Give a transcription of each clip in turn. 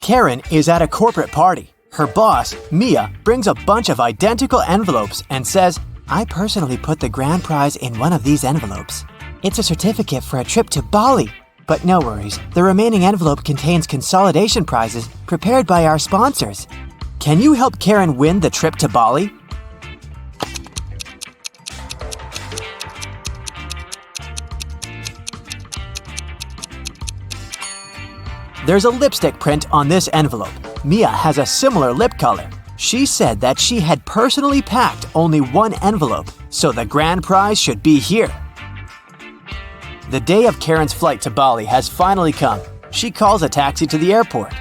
Karen is at a corporate party. Her boss, Mia, brings a bunch of identical envelopes and says, "I personally put the grand prize in one of these envelopes. It's a certificate for a trip to Bali. But no worries, the remaining envelope contains consolidation prizes prepared by our sponsors. Can you help Karen win the trip to Bali?" There's a lipstick print on this envelope. Mia has a similar lip color. She said that she had personally packed only one envelope, so the grand prize should be here. The day of Karen's flight to Bali has finally come. She calls a taxi to the airport.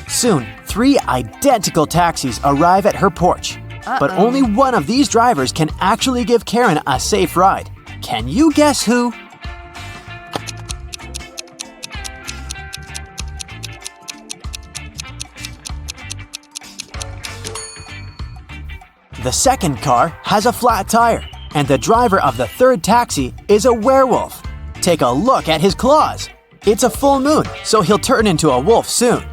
Soon, 3 identical taxis arrive at her porch. But only one of these drivers can actually give Karen a safe ride. Can you guess who? The second car has a flat tire, and the driver of the third taxi is a werewolf. Take a look at his claws. It's a full moon, so he'll turn into a wolf soon.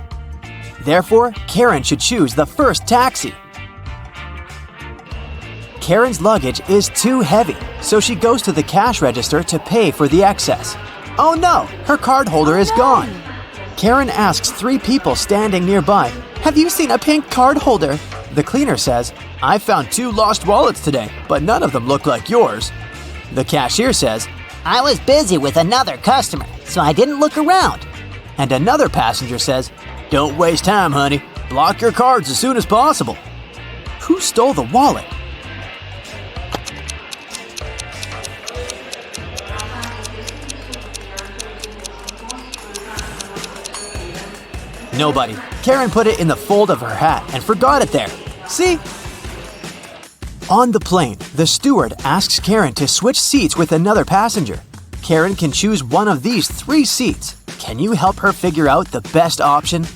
Therefore, Karen should choose the first taxi. Karen's luggage is too heavy, so she goes to the cash register to pay for the excess. Oh no, her card holder is gone. Karen asks 3 people standing nearby, "Have you seen a pink card holder?" The cleaner says, "I found 2 lost wallets today, but none of them look like yours." The cashier says, "I was busy with another customer, so I didn't look around." And another passenger says, "Don't waste time, honey. Block your cards as soon as possible." Who stole the wallet? Nobody. Karen put it in the fold of her hat and forgot it there. See? On the plane, the steward asks Karen to switch seats with another passenger. Karen can choose one of these 3 seats. Can you help her figure out the best option?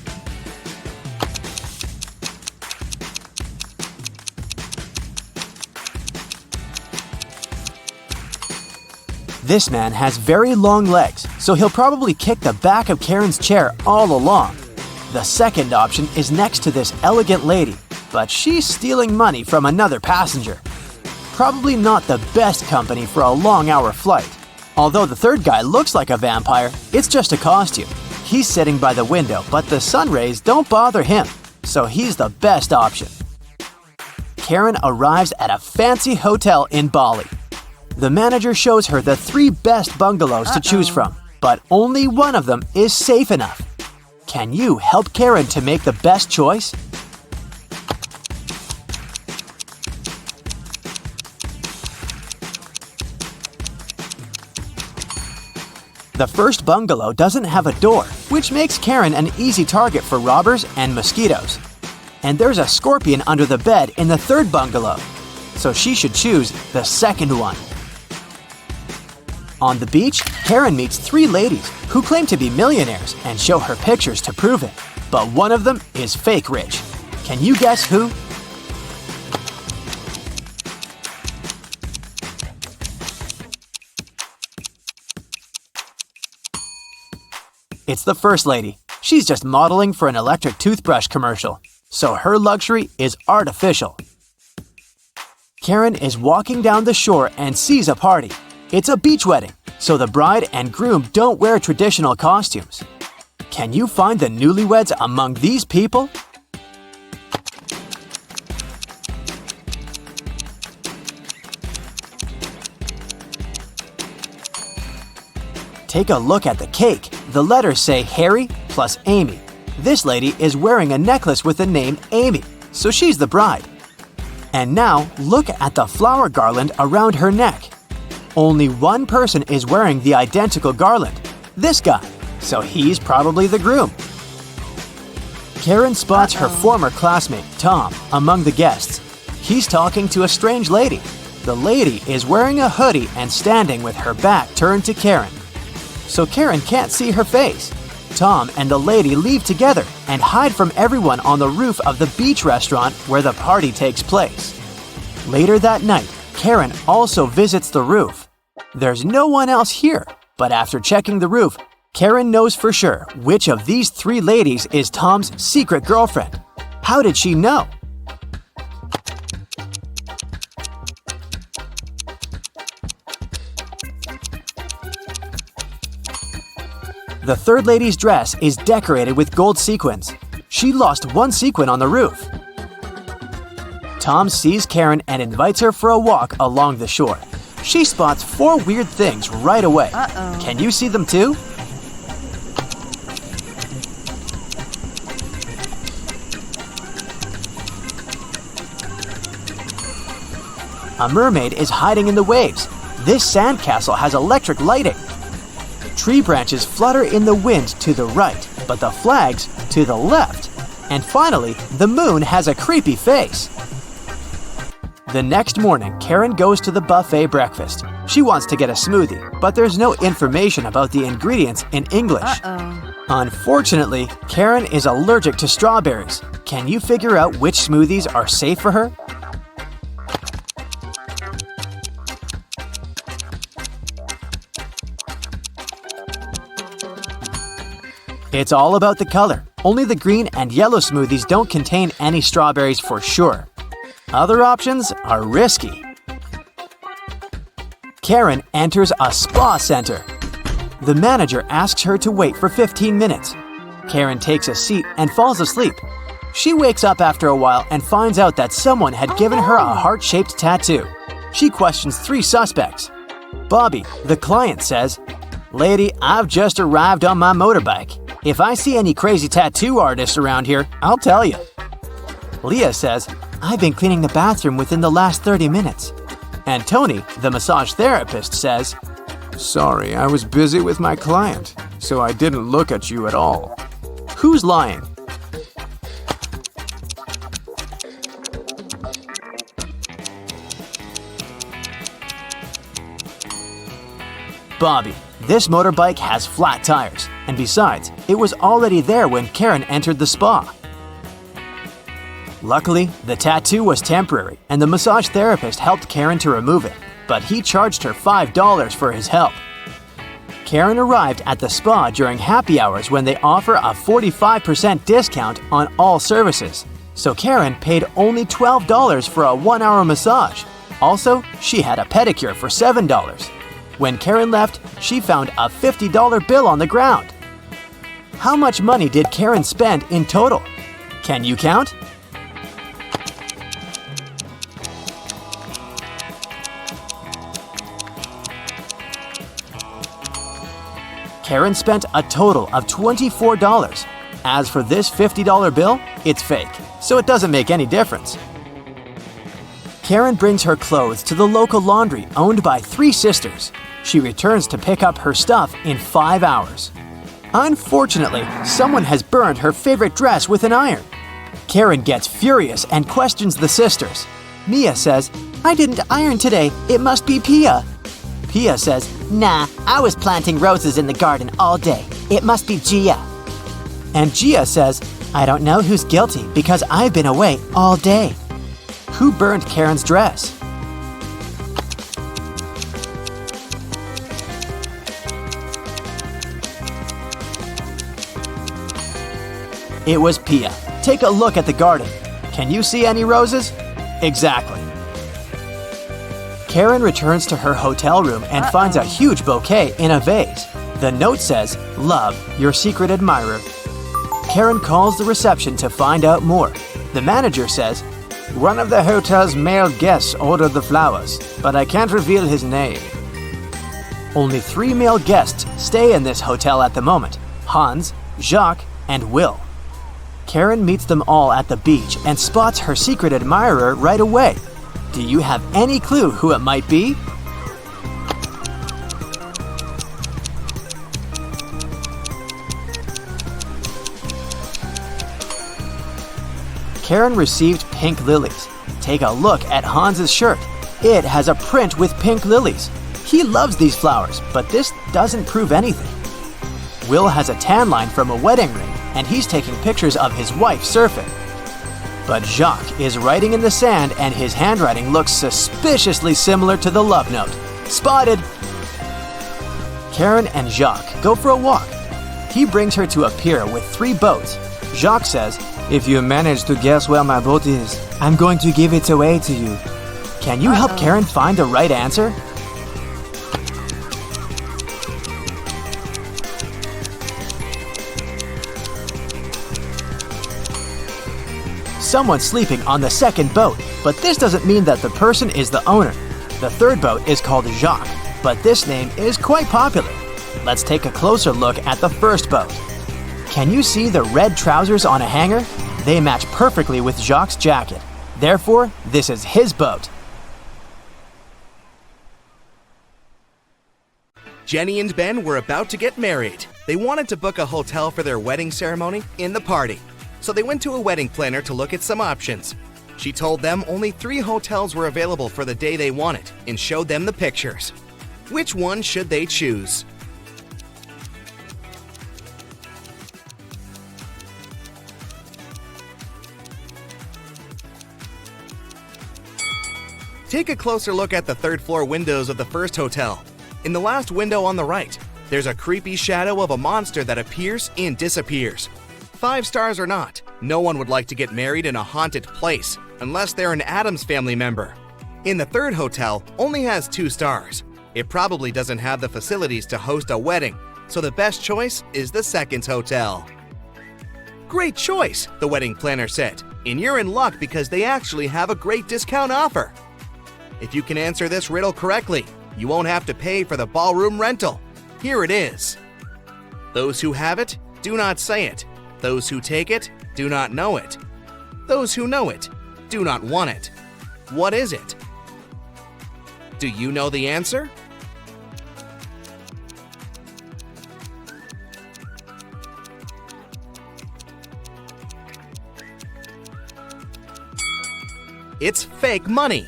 This man has very long legs, so he'll probably kick the back of Karen's chair all along. The second option is next to this elegant lady, but she's stealing money from another passenger. Probably not the best company for a long-hour flight. Although the third guy looks like a vampire, it's just a costume. He's sitting by the window, but the sun rays don't bother him, so he's the best option. Karen arrives at a fancy hotel in Bali. The manager shows her the 3 best bungalows to choose from, but only one of them is safe enough. Can you help Karen to make the best choice? The first bungalow doesn't have a door, which makes Karen an easy target for robbers and mosquitoes. And there's a scorpion under the bed in the third bungalow, so she should choose the second one. On the beach, Karen meets 3 ladies who claim to be millionaires and show her pictures to prove it. But one of them is fake rich. Can you guess who? It's the first lady. She's just modeling for an electric toothbrush commercial, so her luxury is artificial. Karen is walking down the shore and sees a party. It's a beach wedding, so the bride and groom don't wear traditional costumes. Can you find the newlyweds among these people? Take a look at the cake. The letters say Harry plus Amy. This lady is wearing a necklace with the name Amy, so she's the bride. And now, look at the flower garland around her neck. Only one person is wearing the identical garland, this guy, so he's probably the groom. Karen spots her former classmate, Tom, among the guests. He's talking to a strange lady. The lady is wearing a hoodie and standing with her back turned to Karen, so Karen can't see her face. Tom and the lady leave together and hide from everyone on the roof of the beach restaurant where the party takes place. Later that night, Karen also visits the roof. There's no one else here, but after checking the roof, Karen knows for sure which of these three ladies is Tom's secret girlfriend. How did she know? The third lady's dress is decorated with gold sequins. She lost one sequin on the roof. Tom sees Karen and invites her for a walk along the shore. She spots four weird things right away. Can you see them too? A mermaid is hiding in the waves. This sandcastle has electric lighting. Tree branches flutter in the wind to the right, but the flags to the left. And finally, the moon has a creepy face. The next morning, Karen goes to the buffet breakfast. She wants to get a smoothie, but there's no information about the ingredients in English. Unfortunately, Karen is allergic to strawberries. Can you figure out which smoothies are safe for her? It's all about the color. Only the green and yellow smoothies don't contain any strawberries for sure. Other options are risky. Karen enters a spa center. The manager asks her to wait for 15 minutes. Karen takes a seat and falls asleep. She wakes up after a while and finds out that someone had given her a heart-shaped tattoo. She questions three suspects. Bobby, the client, says, "Lady, I've just arrived on my motorbike. If I see any crazy tattoo artists around here, I'll tell you." Leah says, "I've been cleaning the bathroom within the last 30 minutes. And Tony, the massage therapist, says, "Sorry, I was busy with my client, so I didn't look at you at all." Who's lying? Bobby. This motorbike has flat tires, and besides, it was already there when Karen entered the spa. Luckily, the tattoo was temporary, and the massage therapist helped Karen to remove it, but he charged her $5 for his help. Karen arrived at the spa during happy hours when they offer a 45% discount on all services, so Karen paid only $12 for a 1-hour massage. Also, she had a pedicure for $7. When Karen left, she found a $50 bill on the ground. How much money did Karen spend in total? Can you count? Karen spent a total of $24. As for this $50 bill, it's fake, so it doesn't make any difference. Karen brings her clothes to the local laundry owned by three sisters. She returns to pick up her stuff in 5 hours. Unfortunately, someone has burned her favorite dress with an iron. Karen gets furious and questions the sisters. Mia says, "I didn't iron today. It must be Pia." Pia says, Nah, I was planting roses in the garden all day. It must be Gia. and Gia says, "I don't know who's guilty because I've been away all day." Who burned Karen's dress? It was Pia. Take a look at the garden. Can you see any roses? Exactly. Karen returns to her hotel room and finds a huge bouquet in a vase. The note says, "Love, your secret admirer." Karen calls the reception to find out more. The manager says, "One of the hotel's male guests ordered the flowers, but I can't reveal his name." Only 3 male guests stay in this hotel at the moment: Hans, Jacques, and Will. Karen meets them all at the beach and spots her secret admirer right away. Do you have any clue who it might be? Karen received pink lilies. Take a look at Hans's shirt. It has a print with pink lilies. He loves these flowers, but this doesn't prove anything. Will has a tan line from a wedding ring, and he's taking pictures of his wife surfing. But Jacques is writing in the sand, and his handwriting looks suspiciously similar to the love note. Spotted! Karen and Jacques go for a walk. He brings her to a pier with 3 boats. Jacques says, "If you manage to guess where my boat is, I'm going to give it away to you." Can you help Karen find the right answer? Someone's sleeping on the second boat, but this doesn't mean that the person is the owner. The third boat is called Jacques, but this name is quite popular. Let's take a closer look at the first boat. Can you see the red trousers on a hanger? They match perfectly with Jacques' jacket. Therefore, this is his boat. Jenny and Ben were about to get married. They wanted to book a hotel for their wedding ceremony in the party. So they went to a wedding planner to look at some options. She told them only 3 hotels were available for the day they wanted and showed them the pictures. Which one should they choose? Take a closer look at the 3rd floor windows of the first hotel. In the last window on the right, there's a creepy shadow of a monster that appears and disappears. 5 stars or not, no one would like to get married in a haunted place unless they're an Addams Family member. In the 3rd hotel, only has 2 stars. It probably doesn't have the facilities to host a wedding, so the best choice is the 2nd hotel. Great choice, the wedding planner said, and you're in luck because they actually have a great discount offer. If you can answer this riddle correctly, you won't have to pay for the ballroom rental. Here it is. Those who have it, do not say it. Those who take it, do not know it. Those who know it, do not want it. What is it? Do you know the answer? It's fake money.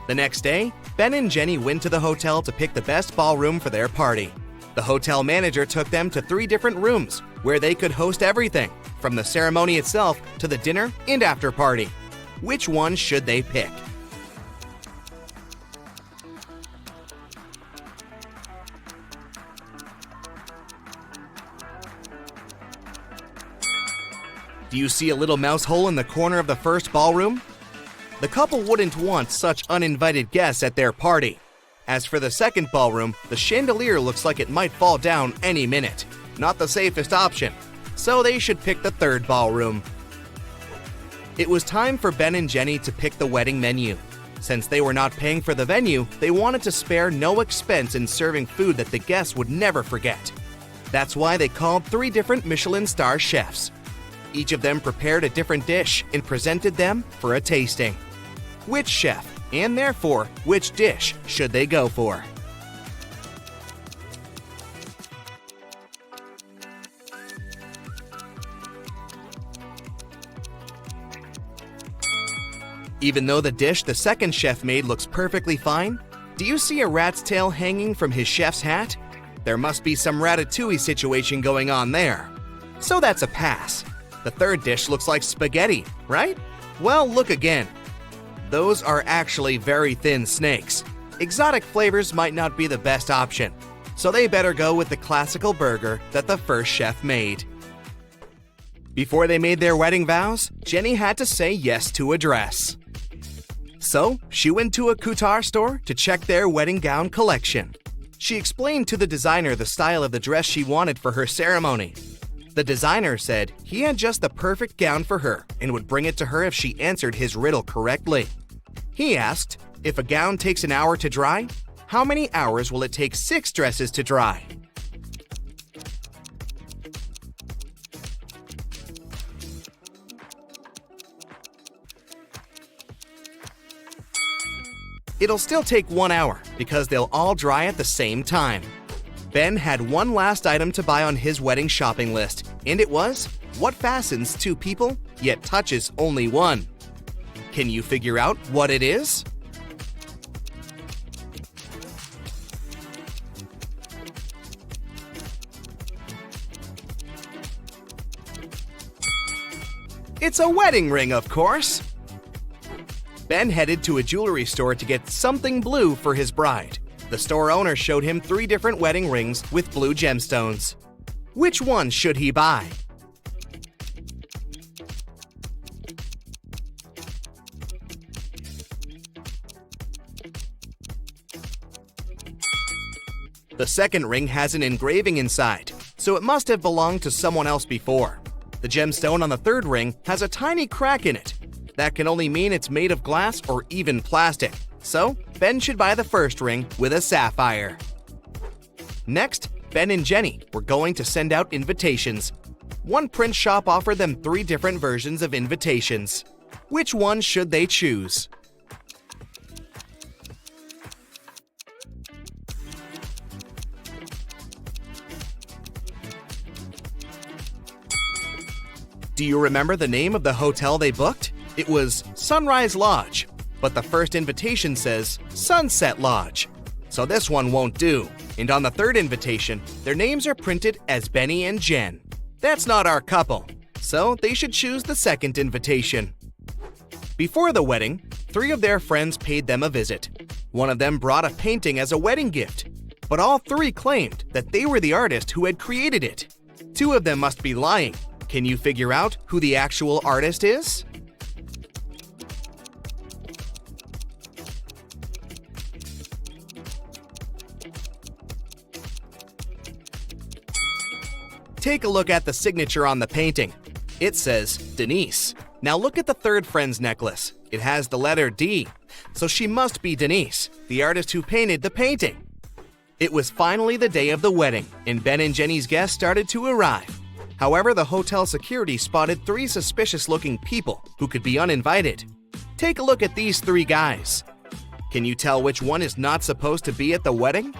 The next day, Ben and Jenny went to the hotel to pick the best ballroom for their party. The hotel manager took them to 3 different rooms where they could host everything, from the ceremony itself to the dinner and after party. Which one should they pick? Do you see a little mouse hole in the corner of the first ballroom? The couple wouldn't want such uninvited guests at their party. As for the second ballroom, the chandelier looks like it might fall down any minute. Not the safest option, so they should pick the 3rd ballroom. It was time for Ben and Jenny to pick the wedding menu. Since they were not paying for the venue, they wanted to spare no expense in serving food that the guests would never forget. That's why they called 3 different Michelin star chefs. Each of them prepared a different dish and presented them for a tasting. Which chef, and therefore, which dish should they go for? Even though the dish the second chef made looks perfectly fine, do you see a rat's tail hanging from his chef's hat? There must be some ratatouille situation going on there. So that's a pass. The 3rd dish looks like spaghetti, right? Well, look again. Those are actually very thin snakes. Exotic flavors might not be the best option, so they better go with the classical burger that the first chef made. Before they made their wedding vows, Jenny had to say yes to a dress. So, she went to a couture store to check their wedding gown collection. She explained to the designer the style of the dress she wanted for her ceremony. The designer said he had just the perfect gown for her and would bring it to her if she answered his riddle correctly. He asked, if a gown takes an hour to dry, how many hours will it take 6 dresses to dry? It'll still take 1 hour because they'll all dry at the same time. Ben had one last item to buy on his wedding shopping list, and it was what fastens 2 people yet touches only 1. Can you figure out what it is? It's a wedding ring, of course. Ben headed to a jewelry store to get something blue for his bride. The store owner showed him 3 different wedding rings with blue gemstones. Which one should he buy? The second ring has an engraving inside, so it must have belonged to someone else before. The gemstone on the third ring has a tiny crack in it. That can only mean it's made of glass or even plastic. So, Ben should buy the first ring with a sapphire. Next, Ben and Jenny were going to send out invitations. One print shop offered them 3 different versions of invitations. Which one should they choose? Do you remember the name of the hotel they booked? It was Sunrise Lodge, but the first invitation says Sunset Lodge. So this one won't do. And on the third invitation, their names are printed as Benny and Jen. That's not our couple, so they should choose the second invitation. Before the wedding, 3 of their friends paid them a visit. One of them brought a painting as a wedding gift, but all 3 claimed that they were the artist who had created it. 2 of them must be lying. Can you figure out who the actual artist is? Take a look at the signature on the painting. It says Denise. Now look at the third friend's necklace. It has the letter D, so she must be Denise, the artist who painted the painting. It was finally the day of the wedding, and Ben and Jenny's guests started to arrive. However, the hotel security spotted 3 suspicious-looking people who could be uninvited. Take a look at these 3 guys. Can you tell which one is not supposed to be at the wedding?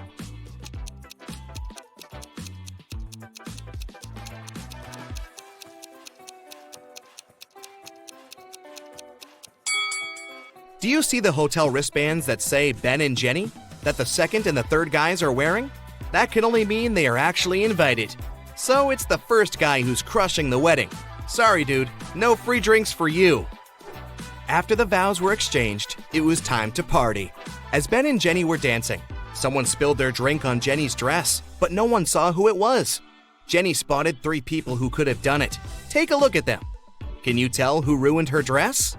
Do you see the hotel wristbands that say Ben and Jenny, that the second and the third guys are wearing? That can only mean they are actually invited. So it's the first guy who's crushing the wedding. Sorry, dude, no free drinks for you. After the vows were exchanged, it was time to party. As Ben and Jenny were dancing, someone spilled their drink on Jenny's dress, but no one saw who it was. Jenny spotted 3 people who could have done it. Take a look at them. Can you tell who ruined her dress?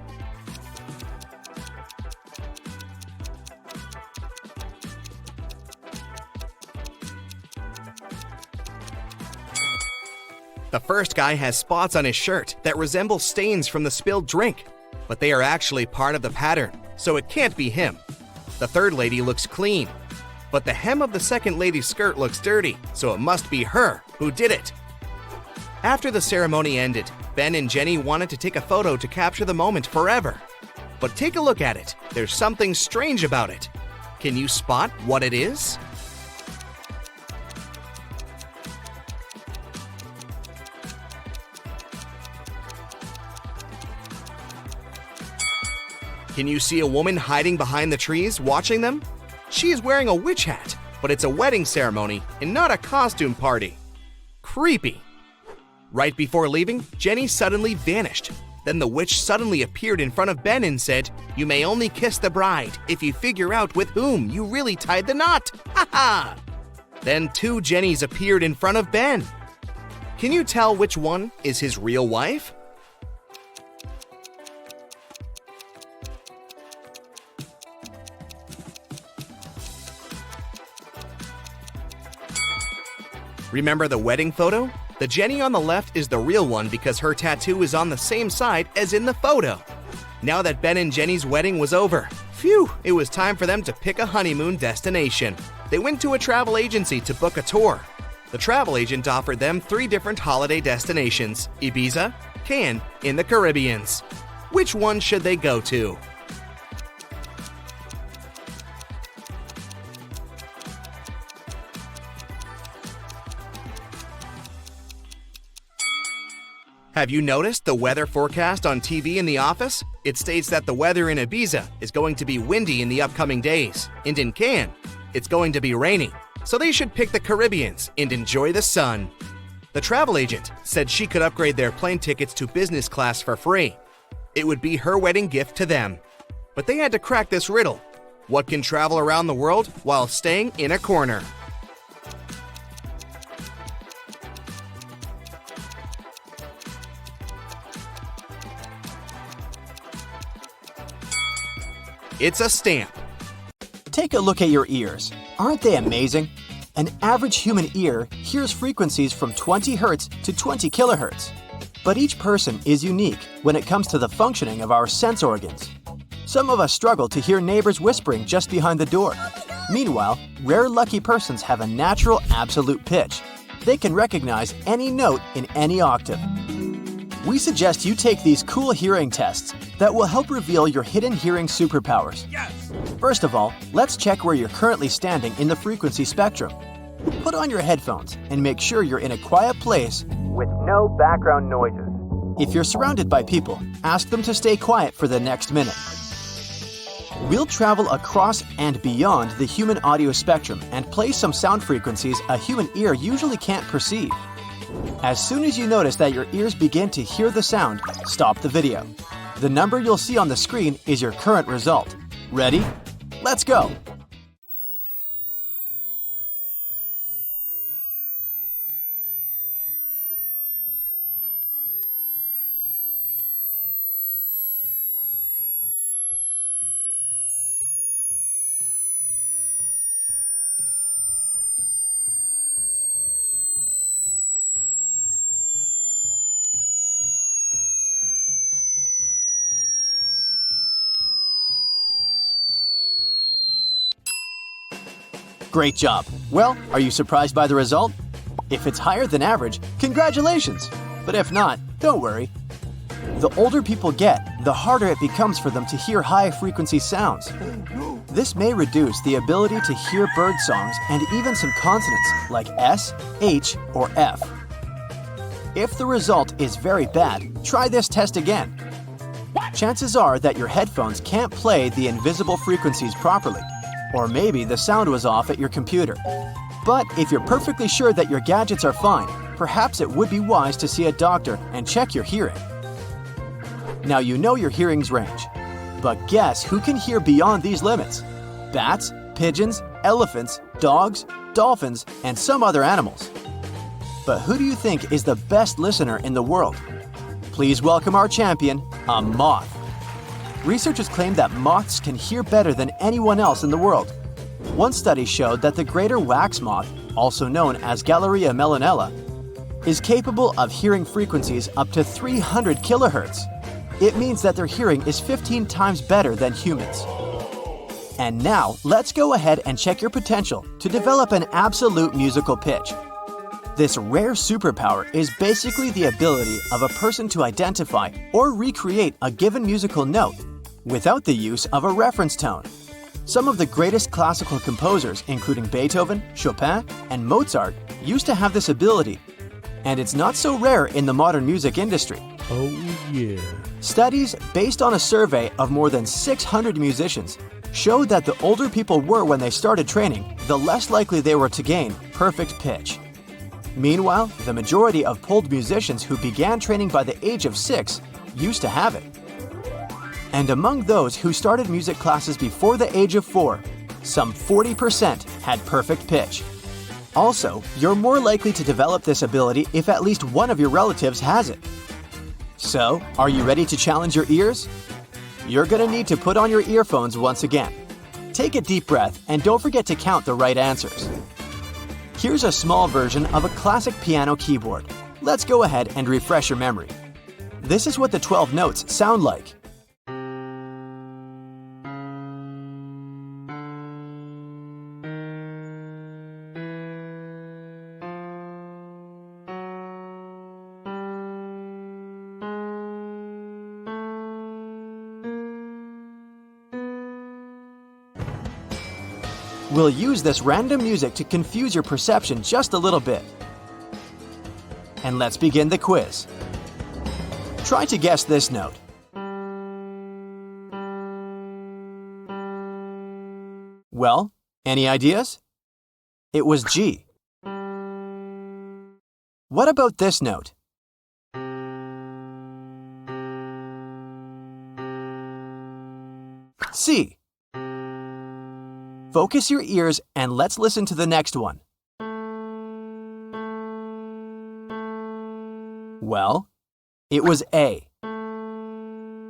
The first guy has spots on his shirt that resemble stains from the spilled drink, but they are actually part of the pattern, so it can't be him. The third lady looks clean, but the hem of the second lady's skirt looks dirty, so it must be her who did it. After the ceremony ended, Ben and Jenny wanted to take a photo to capture the moment forever. But take a look at it. There's something strange about it. Can you spot what it is? Can you see a woman hiding behind the trees watching them? She is wearing a witch hat, but it's a wedding ceremony and not a costume party. Creepy. Right before leaving, Jenny suddenly vanished. Then the witch suddenly appeared in front of Ben and said, "You may only kiss the bride if you figure out with whom you really tied the knot. Ha ha!" Then 2 Jennys appeared in front of Ben. Can you tell which one is his real wife? Remember the wedding photo? The Jenny on the left is the real one because her tattoo is on the same side as in the photo. Now that Ben and Jenny's wedding was over, phew, it was time for them to pick a honeymoon destination. They went to a travel agency to book a tour. The travel agent offered them 3 different holiday destinations: Ibiza, Cannes, and the Caribbeans. Which one should they go to? Have you noticed the weather forecast on TV in the office? It states that the weather in Ibiza is going to be windy in the upcoming days, and in Cannes, it's going to be rainy. So they should pick the Caribbeans and enjoy the sun. The travel agent said she could upgrade their plane tickets to business class for free. It would be her wedding gift to them. But they had to crack this riddle. What can travel around the world while staying in a corner? It's a stamp. Take a look at your ears. Aren't they amazing? An average human ear hears frequencies from 20 Hz to 20 kHz. But each person is unique when it comes to the functioning of our sense organs. Some of us struggle to hear neighbors whispering just behind the door. Meanwhile, rare lucky persons have a natural absolute pitch. They can recognize any note in any octave. We suggest you take these cool hearing tests that will help reveal your hidden hearing superpowers. Yes! First of all, let's check where you're currently standing in the frequency spectrum. Put on your headphones and make sure you're in a quiet place with no background noises. If you're surrounded by people, ask them to stay quiet for the next minute. We'll travel across and beyond the human audio spectrum and play some sound frequencies a human ear usually can't perceive. As soon as you notice that your ears begin to hear the sound, stop the video. The number you'll see on the screen is your current result. Ready? Let's go! Great job! Well, are you surprised by the result? If it's higher than average, congratulations! But if not, don't worry. The older people get, the harder it becomes for them to hear high-frequency sounds. This may reduce the ability to hear bird songs and even some consonants like S, H, or F. If the result is very bad, try this test again. Chances are that your headphones can't play the invisible frequencies properly. Or maybe the sound was off at your computer. But if you're perfectly sure that your gadgets are fine, perhaps it would be wise to see a doctor and check your hearing. Now you know your hearing's range. But guess who can hear beyond these limits? Bats, pigeons, elephants, dogs, dolphins, and some other animals. But who do you think is the best listener in the world? Please welcome our champion, a moth. Researchers claim that moths can hear better than anyone else in the world. One study showed that the greater wax moth, also known as Galleria melanella, is capable of hearing frequencies up to 300 kHz. It means that their hearing is 15 times better than humans. And now, let's go ahead and check your potential to develop an absolute musical pitch. This rare superpower is basically the ability of a person to identify or recreate a given musical note without the use of a reference tone. Some of the greatest classical composers, including Beethoven, Chopin, and Mozart, used to have this ability, and it's not so rare in the modern music industry. Oh yeah. Studies based on a survey of more than 600 musicians showed that the older people were when they started training, the less likely they were to gain perfect pitch. Meanwhile, the majority of polled musicians who began training by the age of 6 used to have it. And among those who started music classes before the age of 4, some 40% had perfect pitch. Also, you're more likely to develop this ability if at least one of your relatives has it. So, are you ready to challenge your ears? You're gonna need to put on your earphones once again. Take a deep breath and don't forget to count the right answers. Here's a small version of a classic piano keyboard. Let's go ahead and refresh your memory. This is what the 12 notes sound like. We'll use this random music to confuse your perception just a little bit. And let's begin the quiz. Try to guess this note. Well, any ideas? It was G. What about this note? C. Focus your ears and let's listen to the next one. Well, it was A.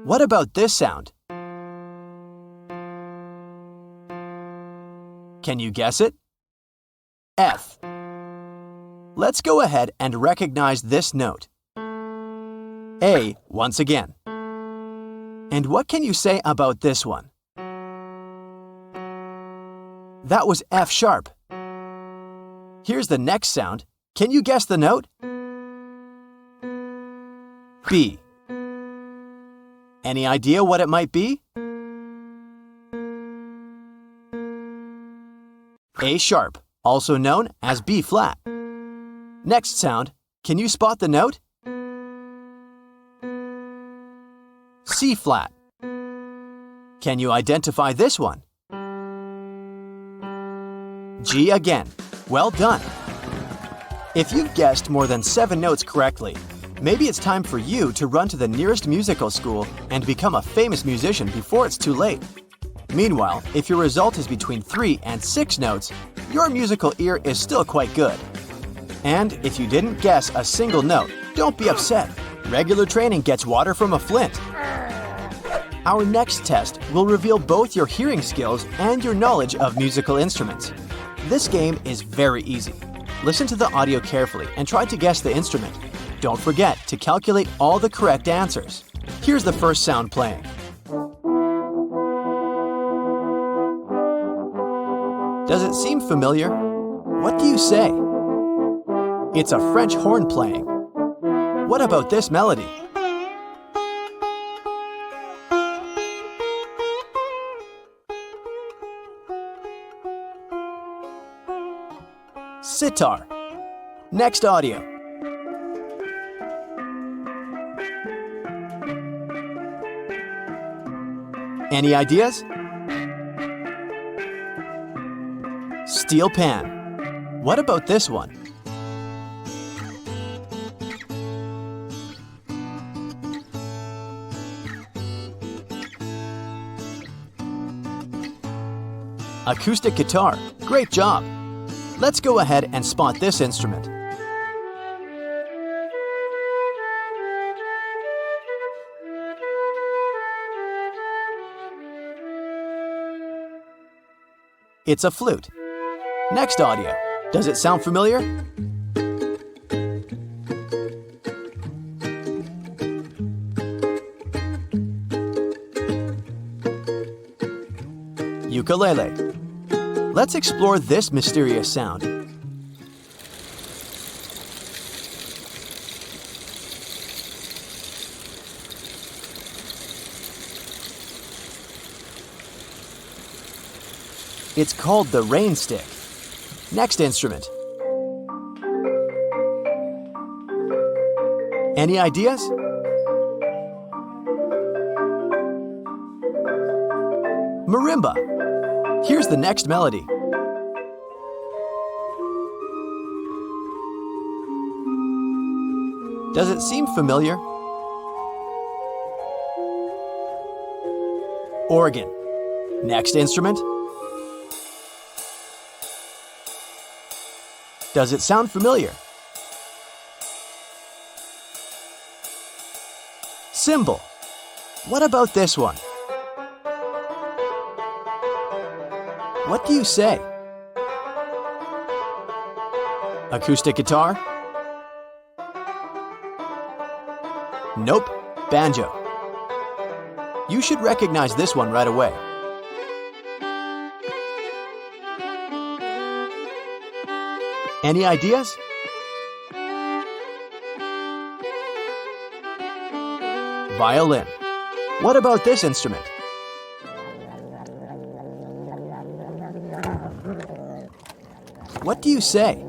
What about this sound? Can you guess it? F. Let's go ahead and recognize this note. A once again. And what can you say about this one? That was F sharp. Here's the next sound. Can you guess the note? B. Any idea what it might be? A sharp, also known as B flat. Next sound, can you spot the note? C flat. Can you identify this one? G again. Well done. If you've guessed more than 7 notes correctly, maybe it's time for you to run to the nearest musical school and become a famous musician before it's too late. Meanwhile, if your result is between 3 and 6 notes, your musical ear is still quite good. And if you didn't guess a single note, don't be upset. Regular training gets water from a flint. Our next test will reveal both your hearing skills and your knowledge of musical instruments. This game is very easy. Listen to the audio carefully and try to guess the instrument. Don't forget to calculate all the correct answers. Here's the first sound playing. Does it seem familiar? What do you say? It's a French horn playing. What about this melody? Sitar. Next audio. Any ideas? Steel pan. What about this one? Acoustic guitar. Great job! Let's go ahead and spot this instrument. It's a flute. Next audio. Does it sound familiar? Ukulele. Let's explore this mysterious sound. It's called the rain stick. Next instrument. Any ideas? Marimba. Here's the next melody. Does it seem familiar? Organ. Next instrument. Does it sound familiar? Cymbal. What about this one? What do you say? Acoustic guitar? Nope, banjo. You should recognize this one right away. Any ideas? Violin. What about this instrument? What do you say?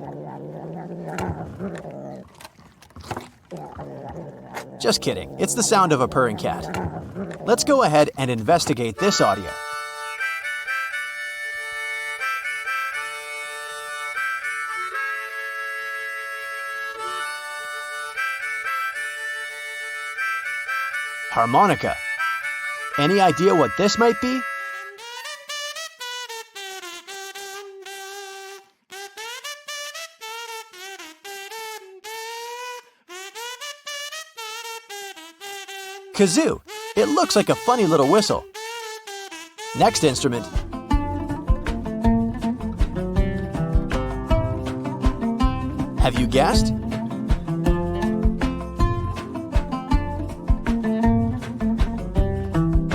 Just kidding, it's the sound of a purring cat. Let's go ahead and investigate this audio. Harmonica. Any idea what this might be? Kazoo. It looks like a funny little whistle. Next instrument. Have you guessed?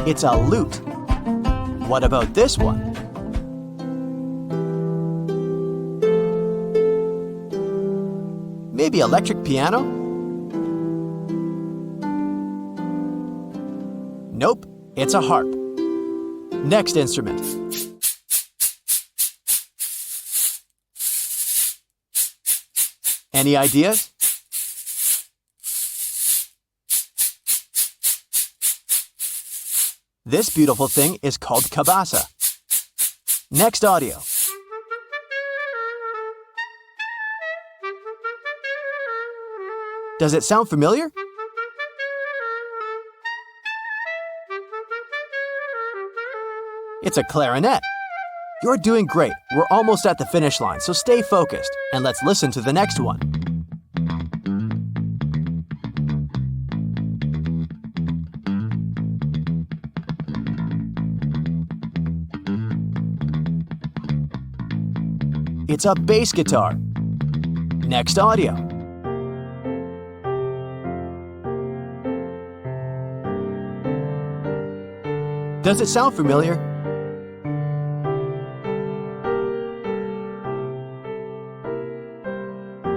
It's a lute. What about this one? Maybe electric piano? Nope, it's a harp. Next instrument. Any ideas? This beautiful thing is called cabasa. Next audio. Does it sound familiar? It's a clarinet. You're doing great. We're almost at the finish line, so stay focused, and let's listen to the next one. It's a bass guitar. Next audio. Does it sound familiar?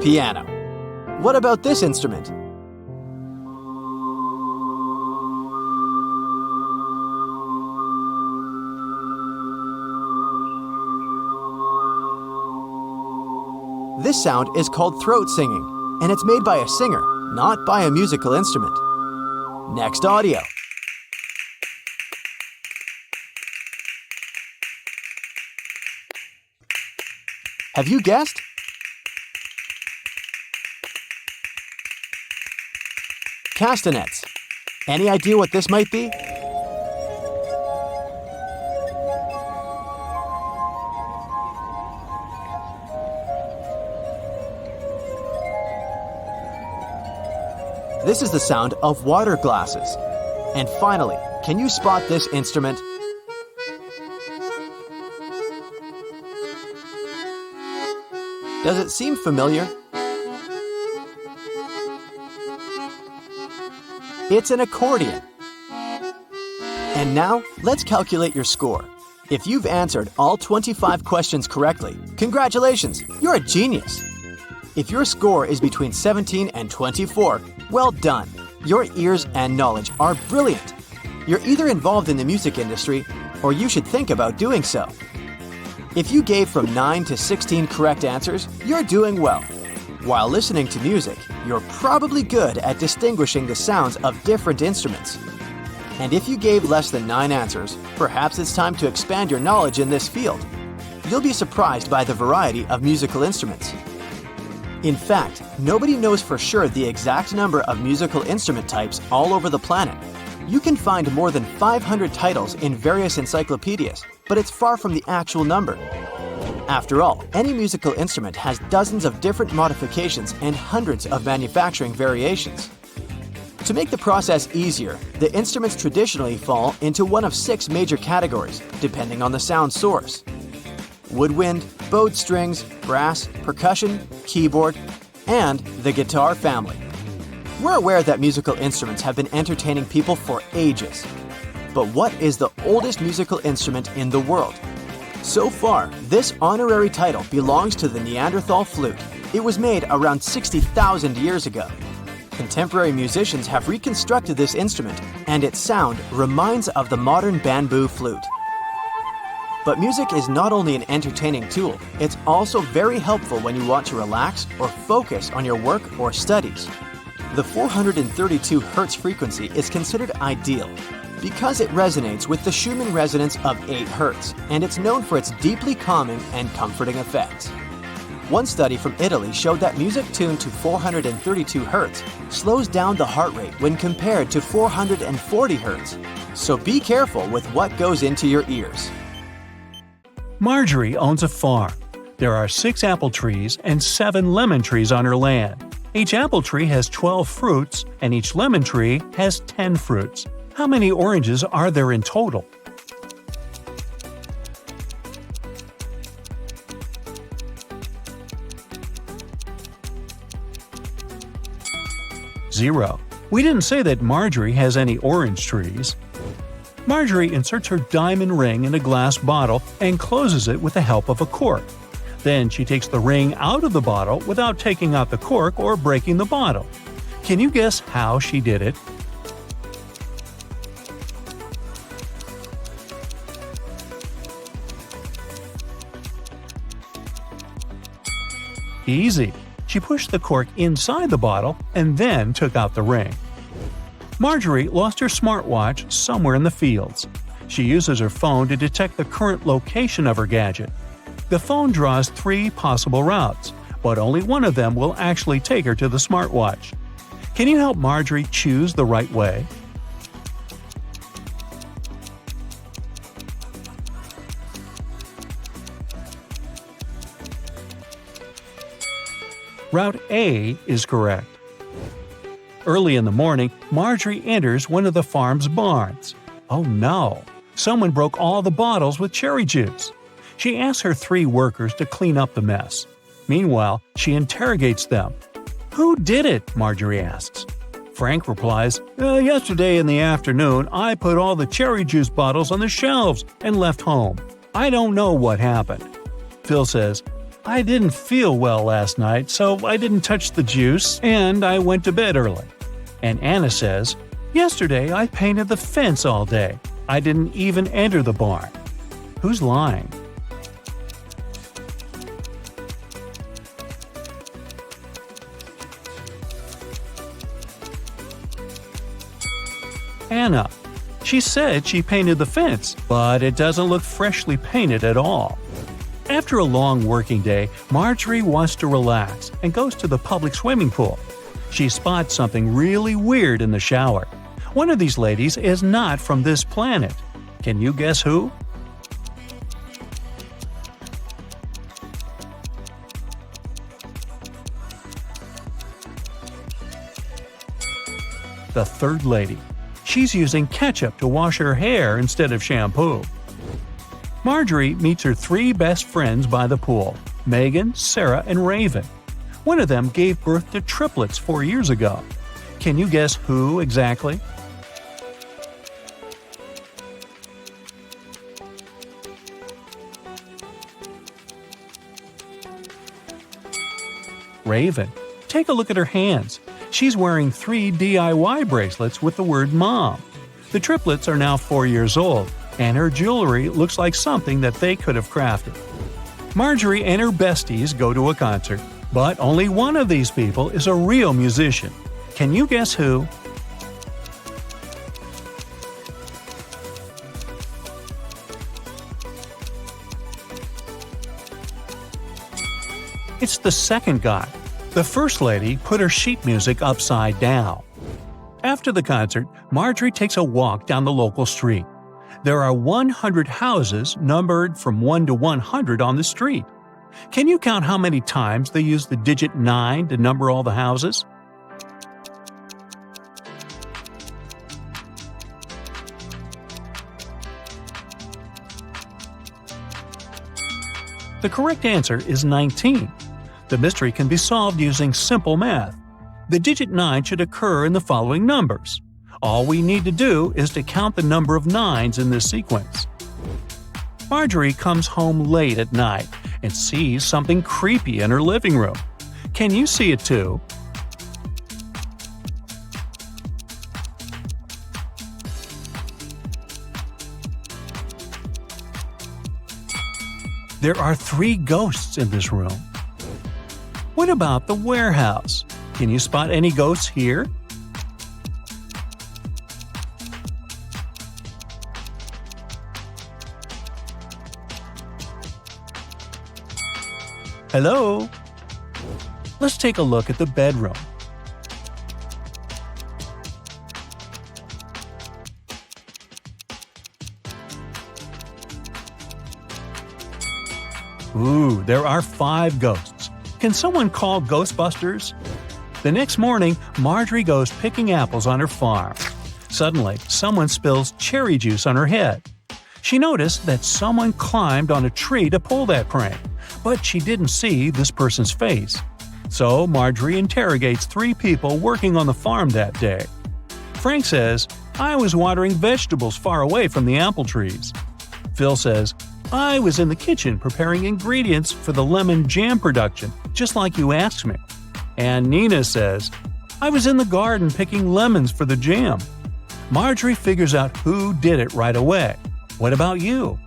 Piano. What about this instrument? This sound is called throat singing, and it's made by a singer, not by a musical instrument. Next audio. Have you guessed? Castanets. Any idea what this might be? This is the sound of water glasses. And finally, can you spot this instrument? Does it seem familiar? It's an accordion. And now, let's calculate your score. If you've answered all 25 questions correctly, congratulations, you're a genius. If your score is between 17 and 24, well done. Your ears and knowledge are brilliant. You're either involved in the music industry, or you should think about doing so. If you gave from 9 to 16 correct answers, you're doing well. While listening to music, you're probably good at distinguishing the sounds of different instruments. And if you gave less than 9 answers, perhaps it's time to expand your knowledge in this field. You'll be surprised by the variety of musical instruments. In fact, nobody knows for sure the exact number of musical instrument types all over the planet. You can find more than 500 titles in various encyclopedias, but it's far from the actual number. After all, any musical instrument has dozens of different modifications and hundreds of manufacturing variations. To make the process easier, the instruments traditionally fall into one of 6 major categories, depending on the sound source: woodwind, bowed strings, brass, percussion, keyboard, and the guitar family. We're aware that musical instruments have been entertaining people for ages. But what is the oldest musical instrument in the world? So far, this honorary title belongs to the Neanderthal flute. It was made around 60,000 years ago. Contemporary musicians have reconstructed this instrument, and its sound reminds of the modern bamboo flute. But music is not only an entertaining tool, it's also very helpful when you want to relax or focus on your work or studies. The 432 Hz frequency is considered ideal because it resonates with the Schumann resonance of 8 Hz, and it's known for its deeply calming and comforting effects. One study from Italy showed that music tuned to 432 Hz slows down the heart rate when compared to 440 Hz. So be careful with what goes into your ears. Marjorie owns a farm. There are 6 apple trees and 7 lemon trees on her land. Each apple tree has 12 fruits, and each lemon tree has 10 fruits. How many oranges are there in total? 0. We didn't say that Marjorie has any orange trees. Marjorie inserts her diamond ring in a glass bottle and closes it with the help of a cork. Then she takes the ring out of the bottle without taking out the cork or breaking the bottle. Can you guess how she did it? Easy. She pushed the cork inside the bottle and then took out the ring. Marjorie lost her smartwatch somewhere in the fields. She uses her phone to detect the current location of her gadget. The phone draws 3 possible routes, but only one of them will actually take her to the smartwatch. Can you help Marjorie choose the right way? Route A is correct. Early in the morning, Marjorie enters one of the farm's barns. Oh no! Someone broke all the bottles with cherry juice. She asks her 3 workers to clean up the mess. Meanwhile, she interrogates them. "Who did it?" Marjorie asks. Frank replies, "Yesterday in the afternoon, I put all the cherry juice bottles on the shelves and left home. I don't know what happened." Phil says, "I didn't feel well last night, so I didn't touch the juice, and I went to bed early." And Anna says, "Yesterday I painted the fence all day. I didn't even enter the barn." Who's lying? Anna. She said she painted the fence, but it doesn't look freshly painted at all. After a long working day, Marjorie wants to relax and goes to the public swimming pool. She spots something really weird in the shower. One of these ladies is not from this planet. Can you guess who? The third lady. She's using ketchup to wash her hair instead of shampoo. Marjorie meets her 3 best friends by the pool, Megan, Sarah, and Raven. One of them gave birth to triplets 4 years ago. Can you guess who exactly? Raven. Take a look at her hands. She's wearing 3 DIY bracelets with the word Mom. The triplets are now 4 years old, and her jewelry looks like something that they could have crafted. Marjorie and her besties go to a concert, but only one of these people is a real musician. Can you guess who? It's the second guy. The first lady put her sheet music upside down. After the concert, Marjorie takes a walk down the local street. There are 100 houses numbered from 1 to 100 on the street. Can you count how many times they use the digit 9 to number all the houses? The correct answer is 19. The mystery can be solved using simple math. The digit 9 should occur in the following numbers. All we need to do is to count the number of 9s in this sequence. Marjorie comes home late at night and sees something creepy in her living room. Can you see it too? There are 3 ghosts in this room. What about the warehouse? Can you spot any ghosts here? Hello? Let's take a look at the bedroom. Ooh, there are 5 ghosts. Can someone call Ghostbusters? The next morning, Marjorie goes picking apples on her farm. Suddenly, someone spills cherry juice on her head. She noticed that someone climbed on a tree to pull that prank, but she didn't see this person's face. So Marjorie interrogates 3 people working on the farm that day. Frank says, "I was watering vegetables far away from the apple trees." Phil says, "I was in the kitchen preparing ingredients for the lemon jam production, just like you asked me." And Nina says, "I was in the garden picking lemons for the jam." Marjorie figures out who did it right away. What about you?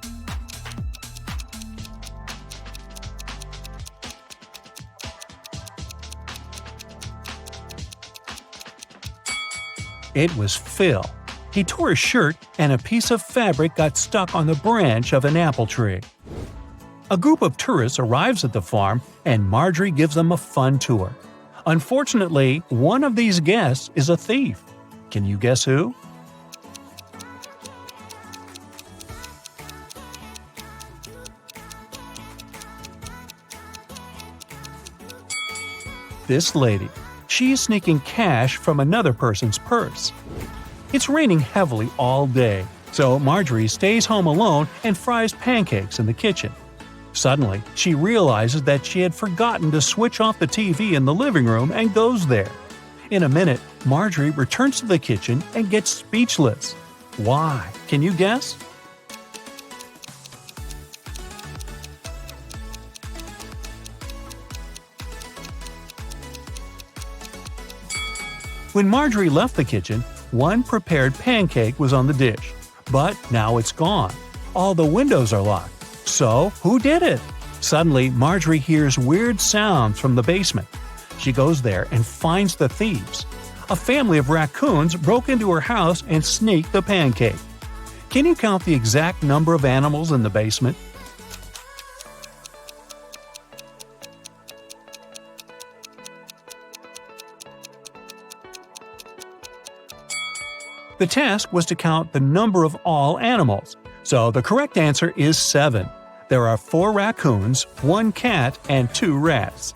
It was Phil. He tore his shirt and a piece of fabric got stuck on the branch of an apple tree. A group of tourists arrives at the farm and Marjorie gives them a fun tour. Unfortunately, one of these guests is a thief. Can you guess who? This lady. She's sneaking cash from another person's purse. It's raining heavily all day, so Marjorie stays home alone and fries pancakes in the kitchen. Suddenly, she realizes that she had forgotten to switch off the TV in the living room and goes there. In a minute, Marjorie returns to the kitchen and gets speechless. Why? Can you guess? When Marjorie left the kitchen, one prepared pancake was on the dish. But now it's gone. All the windows are locked. So, who did it? Suddenly, Marjorie hears weird sounds from the basement. She goes there and finds the thieves. A family of raccoons broke into her house and sneaked the pancake. Can you count the exact number of animals in the basement? The task was to count the number of all animals, so the correct answer is 7. There are 4 raccoons, 1 cat, and 2 rats.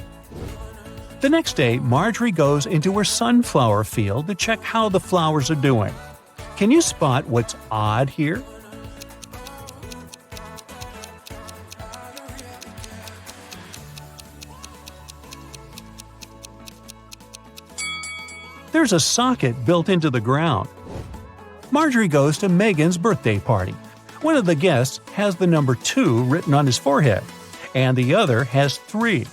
The next day, Marjorie goes into her sunflower field to check how the flowers are doing. Can you spot what's odd here? There's a socket built into the ground. Marjorie goes to Megan's birthday party. One of the guests has the number 2 written on his forehead, and the other has 3.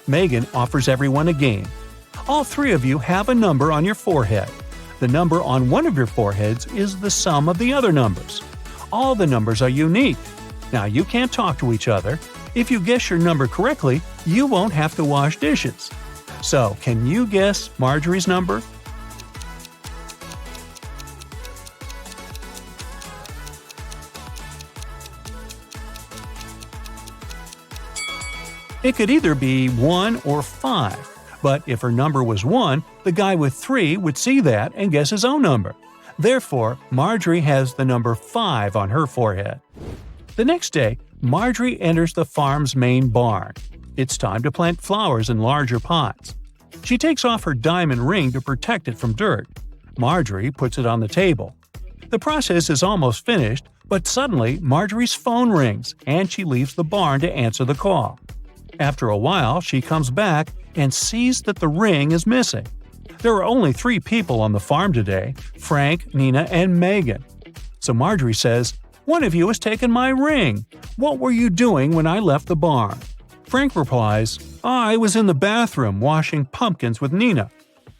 Megan offers everyone a game. All 3 of you have a number on your forehead. The number on one of your foreheads is the sum of the other numbers. All the numbers are unique. Now, you can't talk to each other. If you guess your number correctly, you won't have to wash dishes. So, can you guess Marjorie's number? It could either be 1 or 5, but if her number was 1, the guy with 3 would see that and guess his own number. Therefore, Marjorie has the number 5 on her forehead. The next day, Marjorie enters the farm's main barn. It's time to plant flowers in larger pots. She takes off her diamond ring to protect it from dirt. Marjorie puts it on the table. The process is almost finished, but suddenly Marjorie's phone rings and she leaves the barn to answer the call. After a while, she comes back and sees that the ring is missing. There are only 3 people on the farm today: Frank, Nina, and Megan. So Marjorie says, "One of you has taken my ring. What were you doing when I left the barn?" Frank replies, "I was in the bathroom washing pumpkins with Nina."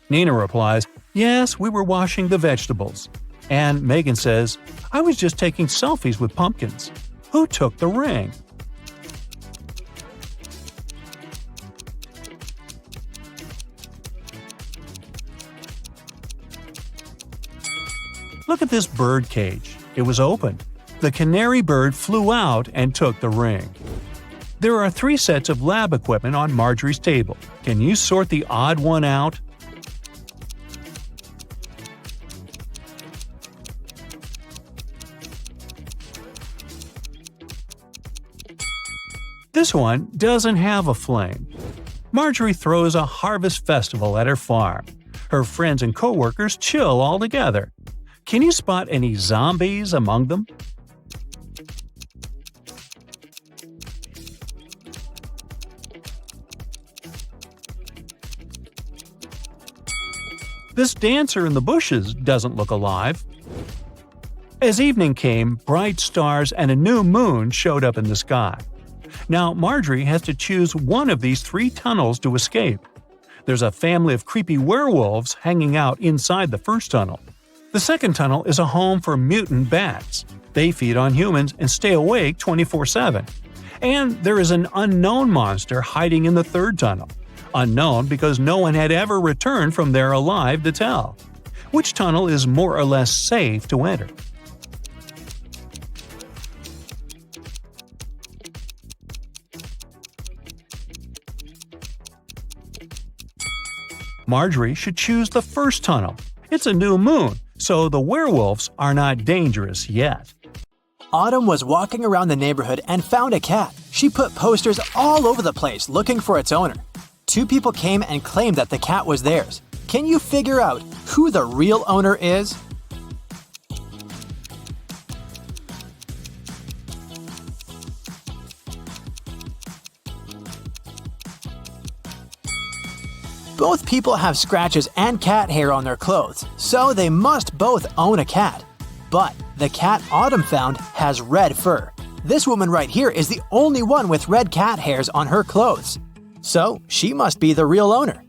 Nina replies, "Yes, we were washing the vegetables." And Megan says, "I was just taking selfies with pumpkins. Who took the ring?" Look at this bird cage. It was opened. The canary bird flew out and took the ring. There are 3 sets of lab equipment on Marjorie's table. Can you sort the odd one out? This one doesn't have a flame. Marjorie throws a harvest festival at her farm. Her friends and coworkers chill all together. Can you spot any zombies among them? This dancer in the bushes doesn't look alive. As evening came, bright stars and a new moon showed up in the sky. Now Marjorie has to choose one of these 3 tunnels to escape. There's a family of creepy werewolves hanging out inside the first tunnel. The second tunnel is a home for mutant bats. They feed on humans and stay awake 24/7. And there is an unknown monster hiding in the third tunnel. Unknown because no one had ever returned from there alive to tell. Which tunnel is more or less safe to enter? Marjorie should choose the first tunnel. It's a new moon, so the werewolves are not dangerous yet. Autumn was walking around the neighborhood and found a cat. She put posters all over the place looking for its owner. 2 people came and claimed that the cat was theirs. Can you figure out who the real owner is? Both people have scratches and cat hair on their clothes, so they must both own a cat. But the cat Autumn found has red fur. This woman right here is the only one with red cat hairs on her clothes. So she must be the real owner.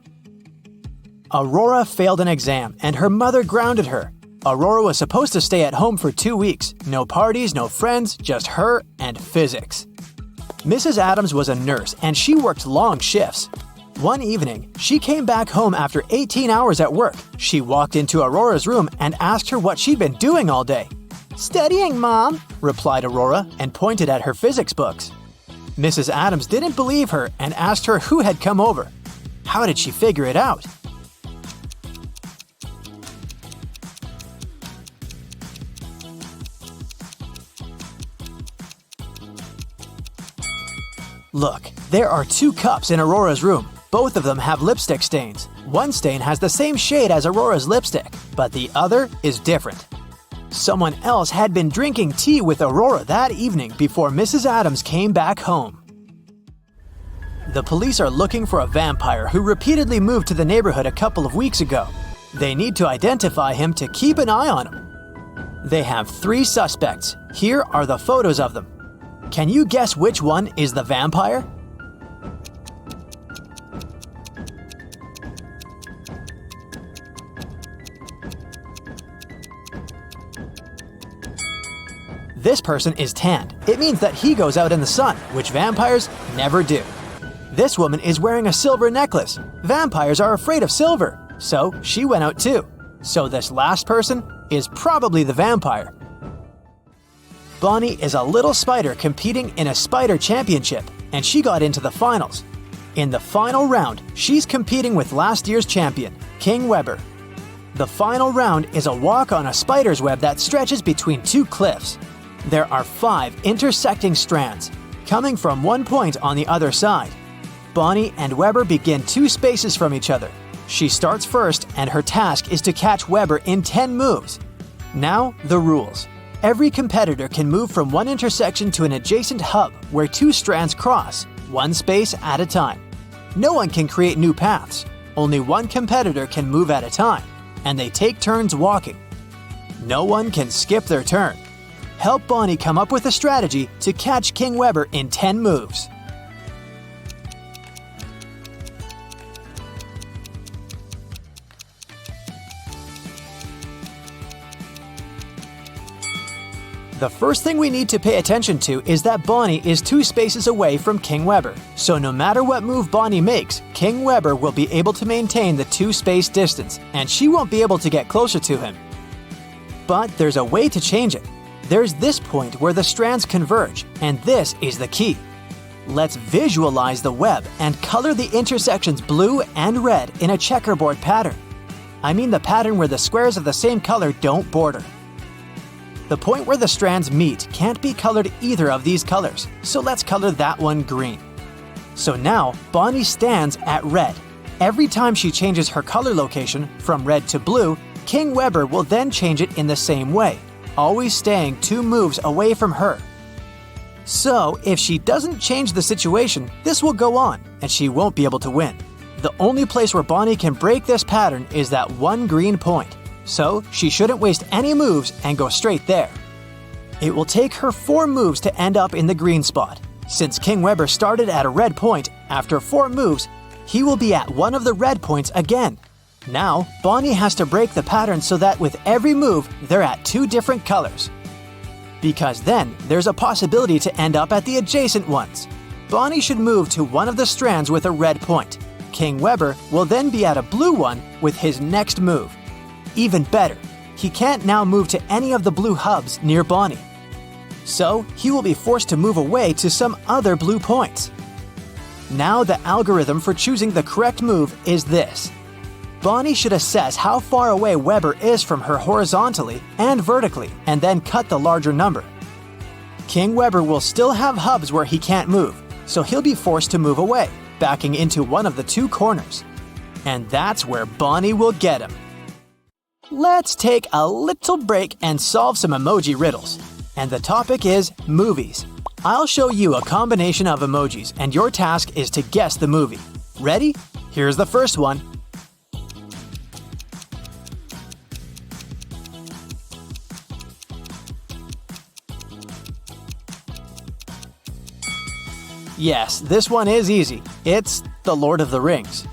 Aurora failed an exam and her mother grounded her. Aurora was supposed to stay at home for 2 weeks. No parties, no friends, just her and physics. Mrs. Adams was a nurse and she worked long shifts. One evening, she came back home after 18 hours at work. She walked into Aurora's room and asked her what she'd been doing all day. "Studying, Mom," replied Aurora and pointed at her physics books. Mrs. Adams didn't believe her and asked her who had come over. How did she figure it out? Look, there are 2 cups in Aurora's room. Both of them have lipstick stains. One stain has the same shade as Aurora's lipstick, but the other is different. Someone else had been drinking tea with Aurora that evening before Mrs. Adams came back home. The police are looking for a vampire who repeatedly moved to the neighborhood a couple of weeks ago. They need to identify him to keep an eye on him. They have 3 suspects. Here are the photos of them. Can you guess which one is the vampire? This person is tanned. It means that he goes out in the sun, which vampires never do. This woman is wearing a silver necklace. Vampires are afraid of silver, so she went out too. So this last person is probably the vampire. Bonnie is a little spider competing in a spider championship, and she got into the finals. In the final round, she's competing with last year's champion, King Weber. The final round is a walk on a spider's web that stretches between 2 cliffs. There are 5 intersecting strands, coming from one point on the other side. Bonnie and Weber begin 2 spaces from each other. She starts first, and her task is to catch Weber in 10 moves. Now, the rules. Every competitor can move from one intersection to an adjacent hub where 2 strands cross, 1 space at a time. No one can create new paths. Only one competitor can move at a time, and they take turns walking. No one can skip their turn. Help Bonnie come up with a strategy to catch King Weber in 10 moves. The first thing we need to pay attention to is that Bonnie is 2 spaces away from King Weber. So no matter what move Bonnie makes, King Weber will be able to maintain the 2-space distance, and she won't be able to get closer to him. But there's a way to change it. There's this point where the strands converge, and this is the key. Let's visualize the web and color the intersections blue and red in a checkerboard pattern. I mean the pattern where the squares of the same color don't border. The point where the strands meet can't be colored either of these colors, so let's color that one green. So now, Bonnie stands at red. Every time she changes her color location from red to blue, King Weber will then change it in the same way, always staying 2 moves away from her. So, if she doesn't change the situation, this will go on, and she won't be able to win. The only place where Bonnie can break this pattern is that one green point, so she shouldn't waste any moves and go straight there. It will take her 4 moves to end up in the green spot. Since King Weber started at a red point, after 4 moves, he will be at one of the red points again. Now, Bonnie has to break the pattern so that with every move, they're at 2 different colors. Because then, there's a possibility to end up at the adjacent ones. Bonnie should move to one of the strands with a red point. King Weber will then be at a blue one with his next move. Even better, he can't now move to any of the blue hubs near Bonnie. So, he will be forced to move away to some other blue points. Now the algorithm for choosing the correct move is this. Bonnie should assess how far away Weber is from her horizontally and vertically, and then cut the larger number. King Weber will still have hubs where he can't move, so he'll be forced to move away, backing into one of the 2 corners. And that's where Bonnie will get him. Let's take a little break and solve some emoji riddles. And the topic is movies. I'll show you a combination of emojis, and your task is to guess the movie. Ready? Here's the first one. Yes, this one is easy. It's The Lord of the Rings.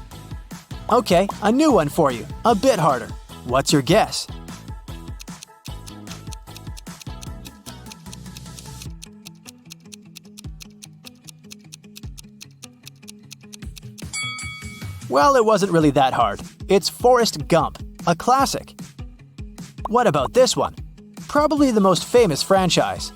Okay, a new one for you, a bit harder. What's your guess? Well, it wasn't really that hard. It's Forrest Gump, a classic. What about this one? Probably the most famous franchise.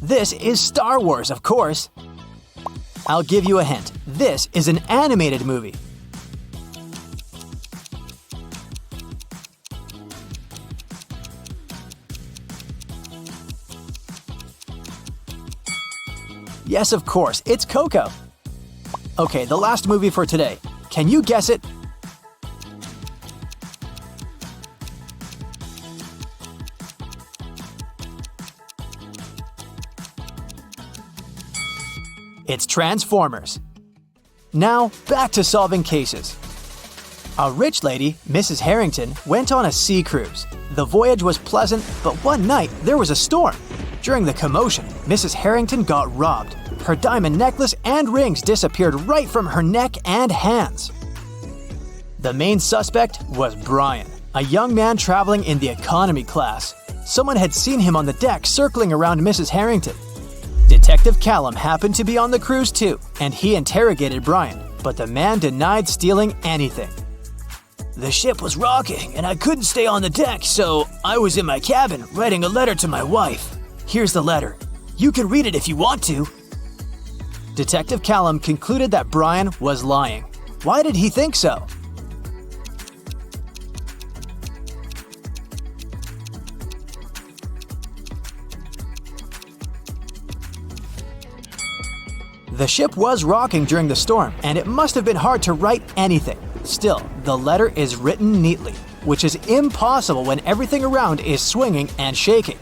This is Star Wars, of course. I'll give you a hint. This is an animated movie. Yes, of course, it's Coco. Okay, the last movie for today. Can you guess it? It's Transformers. Now, back to solving cases. A rich lady, Mrs. Harrington, went on a sea cruise. The voyage was pleasant, but one night there was a storm. During the commotion, Mrs. Harrington got robbed. Her diamond necklace and rings disappeared right from her neck and hands. The main suspect was Brian, a young man traveling in the economy class. Someone had seen him on the deck circling around Mrs. Harrington. Detective Callum happened to be on the cruise too, and he interrogated Brian, but the man denied stealing anything. The ship was rocking, and I couldn't stay on the deck, so I was in my cabin writing a letter to my wife. Here's the letter. You can read it if you want to. Detective Callum concluded that Brian was lying. Why did he think so? The ship was rocking during the storm, and it must have been hard to write anything. Still, the letter is written neatly, which is impossible when everything around is swinging and shaking.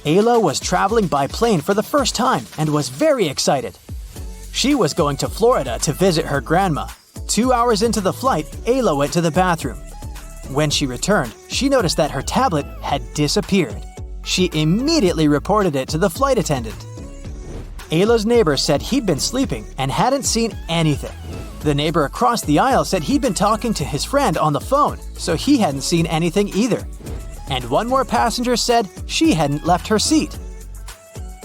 Ayla was traveling by plane for the first time and was very excited. She was going to Florida to visit her grandma. 2 hours into the flight, Ayla went to the bathroom. When she returned, she noticed that her tablet had disappeared. She immediately reported it to the flight attendant. Ayla's neighbor said he'd been sleeping and hadn't seen anything. The neighbor across the aisle said he'd been talking to his friend on the phone, so he hadn't seen anything either. And one more passenger said she hadn't left her seat.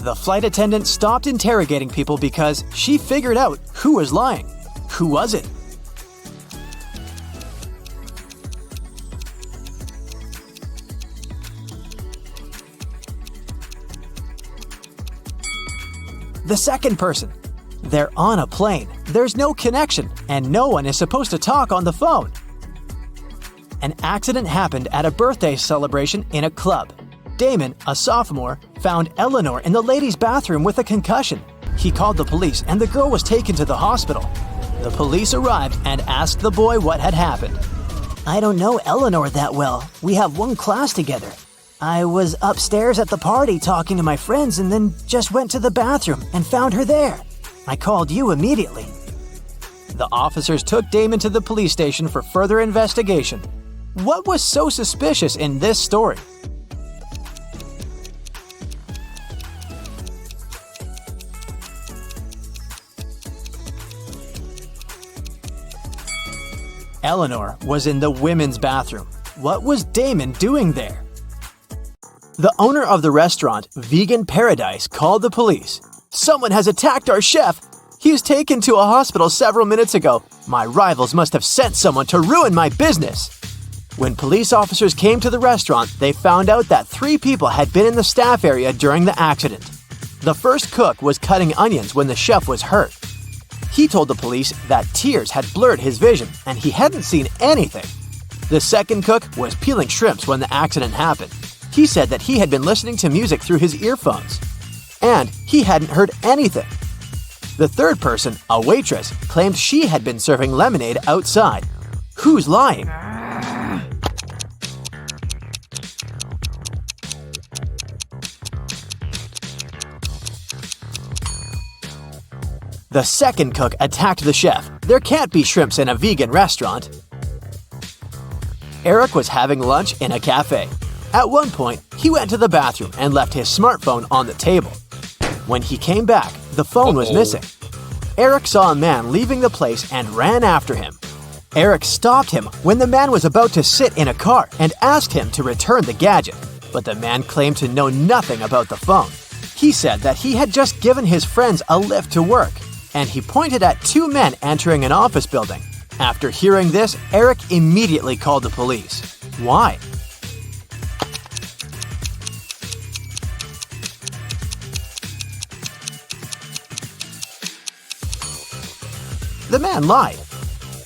The flight attendant stopped interrogating people because she figured out who was lying. Who was it? The second person. They're on a plane. There's no connection, and no one is supposed to talk on the phone. An accident happened at a birthday celebration in a club. Damon, a sophomore, found Eleanor in the ladies' bathroom with a concussion. He called the police, and the girl was taken to the hospital. The police arrived and asked the boy what had happened. I don't know Eleanor that well. We have one class together. I was upstairs at the party talking to my friends and then just went to the bathroom and found her there. I called you immediately. The officers took Damon to the police station for further investigation. What was so suspicious in this story? Eleanor was in the women's bathroom. What was Damon doing there? The owner of the restaurant, Vegan Paradise, called the police. Someone has attacked our chef. He was taken to a hospital several minutes ago. My rivals must have sent someone to ruin my business. When police officers came to the restaurant, they found out that 3 people had been in the staff area during the accident. The first cook was cutting onions when the chef was hurt. He told the police that tears had blurred his vision and he hadn't seen anything. The second cook was peeling shrimps when the accident happened. He said that he had been listening to music through his earphones, and he hadn't heard anything. The third person, a waitress, claimed she had been serving lemonade outside. Who's lying? The second cook attacked the chef. There can't be shrimps in a vegan restaurant. Eric was having lunch in a cafe. At one point, he went to the bathroom and left his smartphone on the table. When he came back, the phone was missing. Eric saw a man leaving the place and ran after him. Eric stopped him when the man was about to sit in a car and asked him to return the gadget, but the man claimed to know nothing about the phone. He said that he had just given his friends a lift to work, and he pointed at 2 men entering an office building. After hearing this, Eric immediately called the police. Why? The man lied.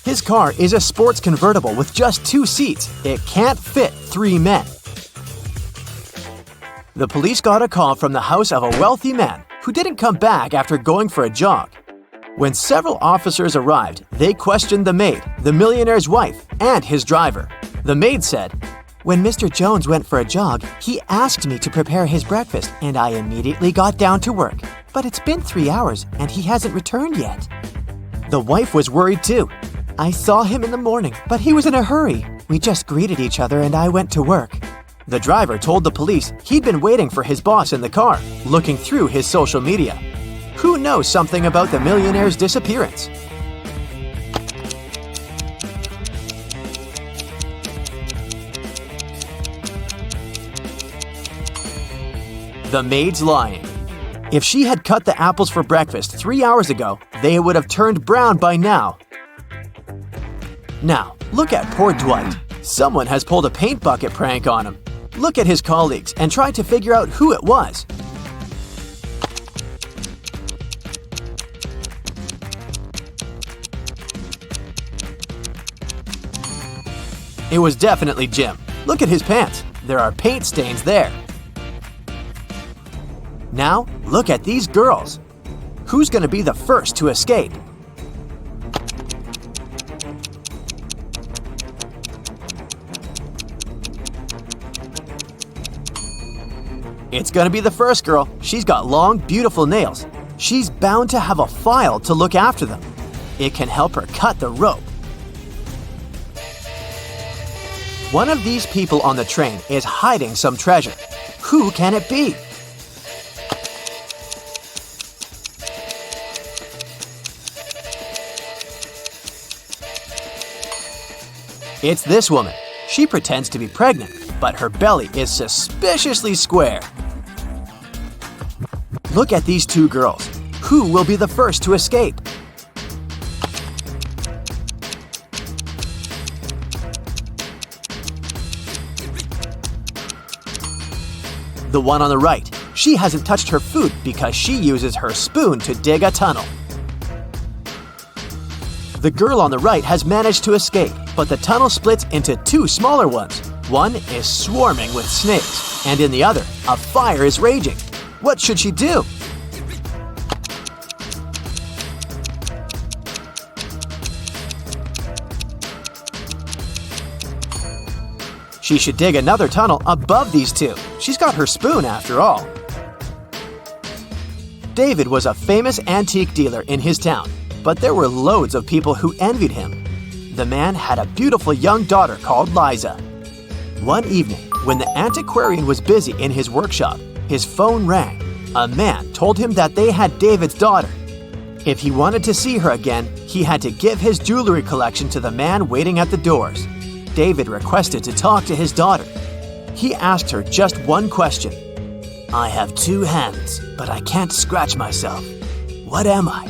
His car is a sports convertible with just 2 seats. It can't fit 3 men. The police got a call from the house of a wealthy man who didn't come back after going for a jog. When several officers arrived, they questioned the maid, the millionaire's wife, and his driver. The maid said, "When Mr. Jones went for a jog, he asked me to prepare his breakfast, and I immediately got down to work. But it's been 3 hours, and he hasn't returned yet." The wife was worried too. "I saw him in the morning, but he was in a hurry. We just greeted each other and I went to work." The driver told the police he'd been waiting for his boss in the car, looking through his social media. Who knows something about the millionaire's disappearance? The maid's lying. If she had cut the apples for breakfast 3 hours ago, they would have turned brown by now. Now, look at poor Dwight. Someone has pulled a paint bucket prank on him. Look at his colleagues and try to figure out who it was. It was definitely Jim. Look at his pants. There are paint stains there. Now, look at these girls. Who's going to be the first to escape? It's going to be the first girl. She's got long, beautiful nails. She's bound to have a file to look after them. It can help her cut the rope. One of these people on the train is hiding some treasure. Who can it be? It's this woman. She pretends to be pregnant, but her belly is suspiciously square. Look at these 2 girls. Who will be the first to escape? The one on the right. She hasn't touched her food because she uses her spoon to dig a tunnel. The girl on the right has managed to escape, but the tunnel splits into 2 smaller ones. One is swarming with snakes, and in the other, a fire is raging. What should she do? She should dig another tunnel above these two. She's got her spoon after all. David was a famous antique dealer in his town, but there were loads of people who envied him. The man had a beautiful young daughter called Liza. One evening, when the antiquarian was busy in his workshop, his phone rang. A man told him that they had David's daughter. If he wanted to see her again, he had to give his jewelry collection to the man waiting at the doors. David requested to talk to his daughter. He asked her just one question. "I have 2 hands, but I can't scratch myself. What am I?"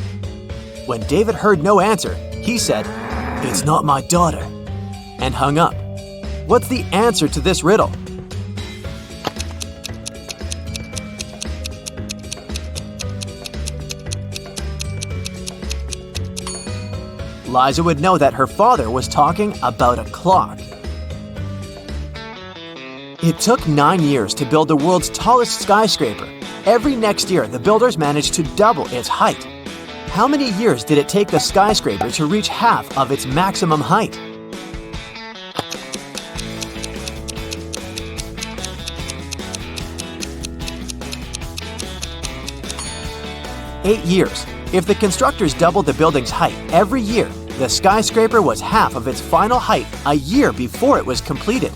When David heard no answer, he said, "It's not my daughter," and hung up. What's the answer to this riddle? Liza would know that her father was talking about a clock. It took 9 years to build the world's tallest skyscraper. Every next year, the builders managed to double its height. How many years did it take the skyscraper to reach half of its maximum height? Eight years. If the constructors doubled the building's height every year, the skyscraper was half of its final height a year before it was completed.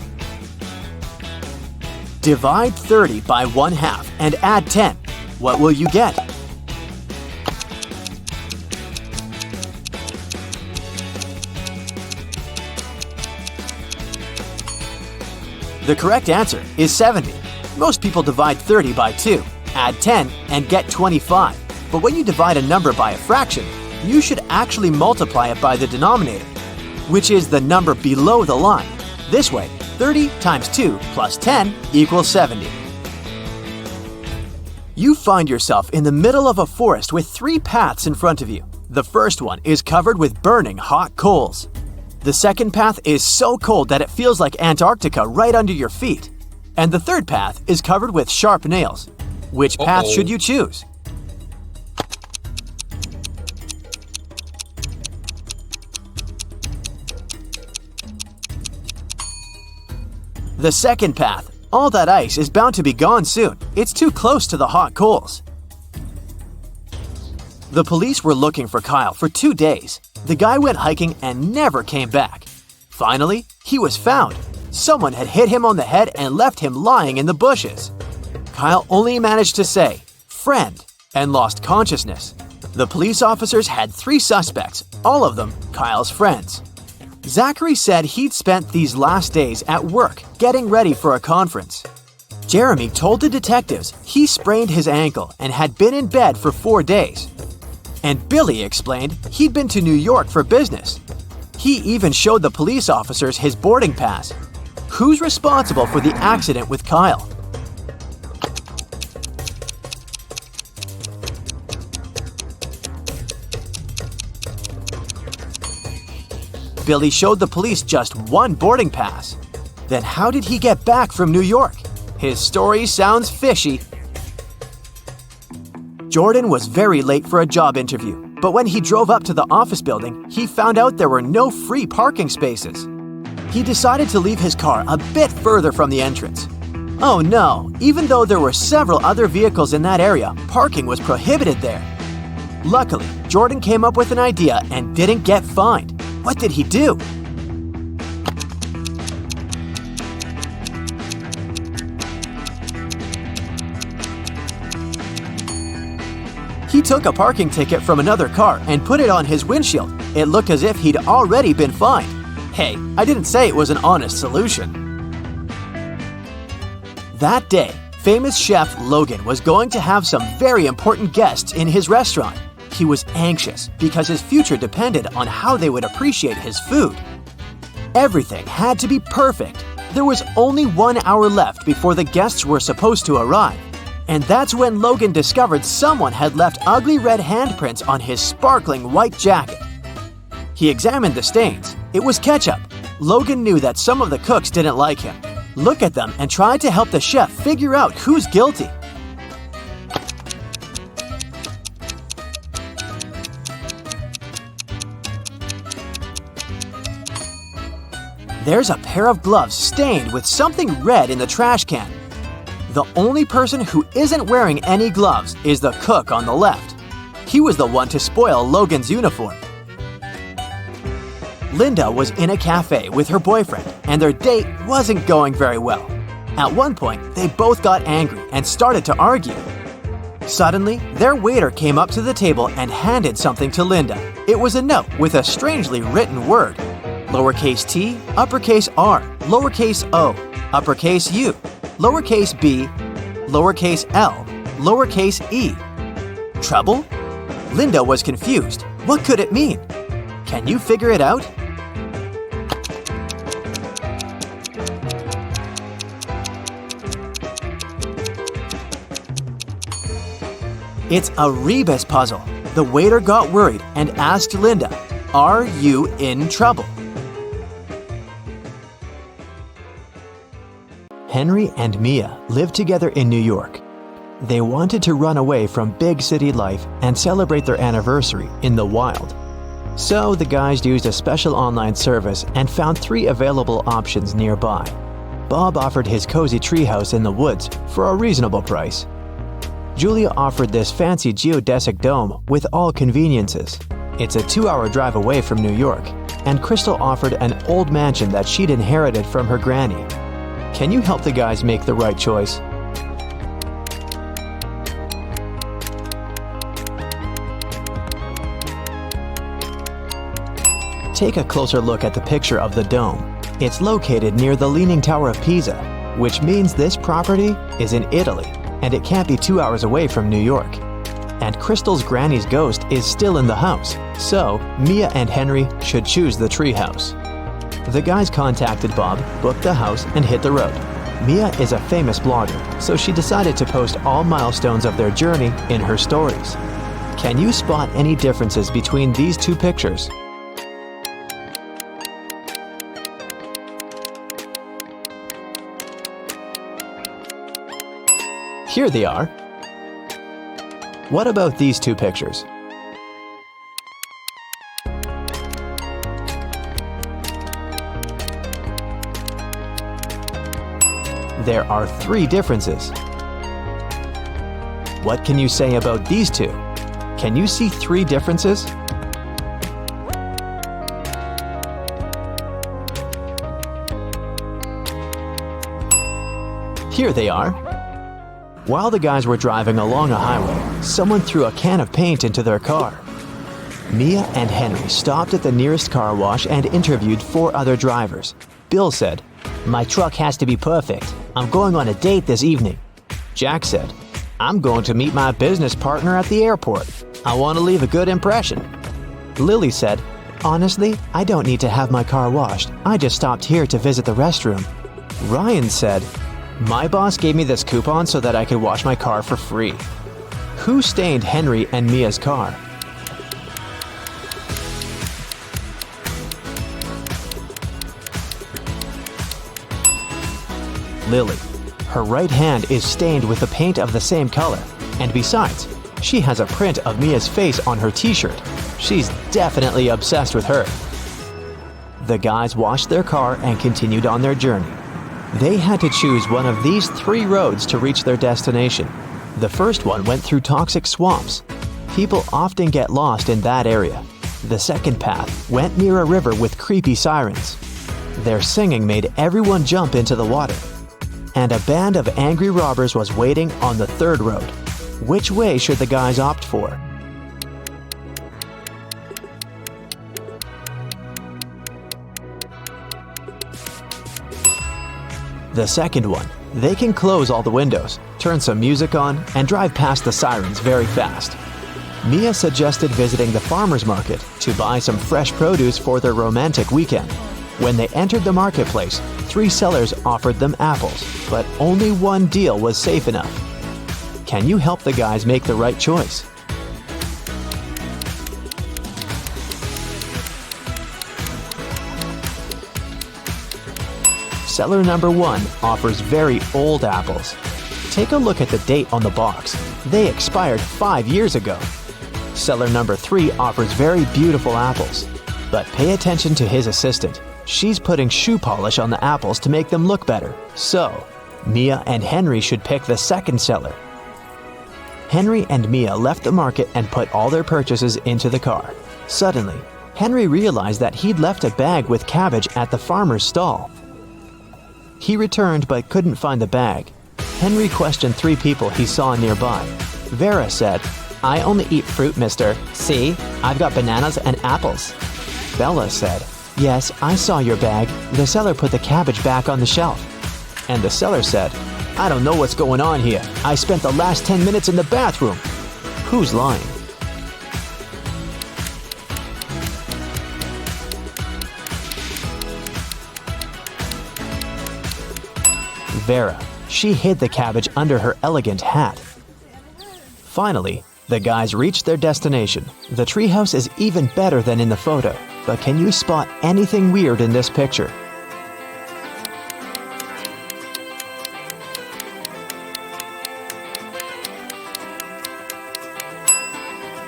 Divide 30 by 1/2 and add 10. What will you get? The correct answer is 70. Most people divide 30 by 2, add 10, and get 25. But when you divide a number by a fraction, you should actually multiply it by the denominator, which is the number below the line. This way, 30 times 2 plus 10 equals 70. You find yourself in the middle of a forest with 3 paths in front of you. The first one is covered with burning hot coals. The second path is so cold that it feels like Antarctica right under your feet. And the third path is covered with sharp nails. Which path should you choose? The second path. All that ice is bound to be gone soon. It's too close to the hot coals. The police were looking for Kyle for 2 days. The guy went hiking and never came back. Finally, he was found. Someone had hit him on the head and left him lying in the bushes. Kyle only managed to say, "Friend," and lost consciousness. The police officers had 3 suspects, all of them Kyle's friends. Zachary said he'd spent these last days at work getting ready for a conference. Jeremy told the detectives he sprained his ankle and had been in bed for 4 days. And Billy explained he'd been to New York for business. He even showed the police officers his boarding pass. Who's responsible for the accident with Kyle? Billy showed the police just 1 boarding pass. Then how did he get back from New York? His story sounds fishy. Jordan was very late for a job interview, but when he drove up to the office building, he found out there were no free parking spaces. He decided to leave his car a bit further from the entrance. Oh no, even though there were several other vehicles in that area, parking was prohibited there. Luckily, Jordan came up with an idea and didn't get fined. What did he do? He took a parking ticket from another car and put it on his windshield. It looked as if he'd already been fined. Hey, I didn't say it was an honest solution. That day, famous chef Logan was going to have some very important guests in his restaurant. He was anxious because his future depended on how they would appreciate his food. Everything had to be perfect. There was only 1 hour left before the guests were supposed to arrive. And that's when Logan discovered someone had left ugly red handprints on his sparkling white jacket. He examined the stains. It was ketchup. Logan knew that some of the cooks didn't like him. Look at them and try to help the chef figure out who's guilty. There's a pair of gloves stained with something red in the trash can. The only person who isn't wearing any gloves is the cook on the left. He was the one to spoil Logan's uniform. Linda was in a cafe with her boyfriend, and their date wasn't going very well. At one point, they both got angry and started to argue. Suddenly, their waiter came up to the table and handed something to Linda. It was a note with a strangely written word. Lowercase t, uppercase r, lowercase o, uppercase u, lowercase b, lowercase l, lowercase e. Trouble? Linda was confused. What could it mean? Can you figure it out? It's a rebus puzzle. The waiter got worried and asked Linda, "Are you in trouble?" Henry and Mia lived together in New York. They wanted to run away from big city life and celebrate their anniversary in the wild. So the guys used a special online service and found 3 available options nearby. Bob offered his cozy treehouse in the woods for a reasonable price. Julia offered this fancy geodesic dome with all conveniences. It's a 2-hour drive away from New York. And Crystal offered an old mansion that she'd inherited from her granny. Can you help the guys make the right choice? Take a closer look at the picture of the dome. It's located near the Leaning Tower of Pisa, which means this property is in Italy, and it can't be 2 hours away from New York. And Crystal's granny's ghost is still in the house, so Mia and Henry should choose the treehouse. The guys contacted Bob, booked the house, and hit the road. Mia is a famous blogger, so she decided to post all milestones of their journey in her stories. Can you spot any differences between these 2 pictures? Here they are. What about these 2 pictures? There are 3 differences. What can you say about these 2? Can you see 3 differences? Here they are. While the guys were driving along a highway, someone threw a can of paint into their car. Mia and Henry stopped at the nearest car wash and interviewed 4 other drivers. Bill said, "My truck has to be perfect. I'm going on a date this evening." Jack said, "I'm going to meet my business partner at the airport. I want to leave a good impression." Lily said, "Honestly, I don't need to have my car washed. I just stopped here to visit the restroom." Ryan said, "My boss gave me this coupon so that I could wash my car for free." Who stained Henry and Mia's car? Lily. Her right hand is stained with the paint of the same color. And besides, she has a print of Mia's face on her t-shirt. She's definitely obsessed with her. The guys washed their car and continued on their journey. They had to choose one of these 3 roads to reach their destination. The first one went through toxic swamps. People often get lost in that area. The second path went near a river with creepy sirens. Their singing made everyone jump into the water. And a band of angry robbers was waiting on the 3rd road. Which way should the guys opt for? The second one. They can close all the windows, turn some music on, and drive past the sirens very fast. Mia suggested visiting the farmer's market to buy some fresh produce for their romantic weekend. When they entered the marketplace, 3 sellers offered them apples, but only one deal was safe enough. Can you help the guys make the right choice? Seller number 1 offers very old apples. Take a look at the date on the box. They expired 5 years ago. Seller number 3 offers very beautiful apples. But pay attention to his assistant. She's putting shoe polish on the apples to make them look better. So, Mia and Henry should pick the second seller. Henry and Mia left the market and put all their purchases into the car. Suddenly, Henry realized that he'd left a bag with cabbage at the farmer's stall. He returned but couldn't find the bag. Henry questioned 3 people he saw nearby. Vera said, "I only eat fruit, mister. See, I've got bananas and apples." Bella said, "Yes, I saw your bag. The seller put the cabbage back on the shelf." And the seller said, "I don't know what's going on here. I spent the last 10 minutes in the bathroom." Who's lying? Vera. She hid the cabbage under her elegant hat. Finally, the guys reached their destination. The treehouse is even better than in the photo, but can you spot anything weird in this picture?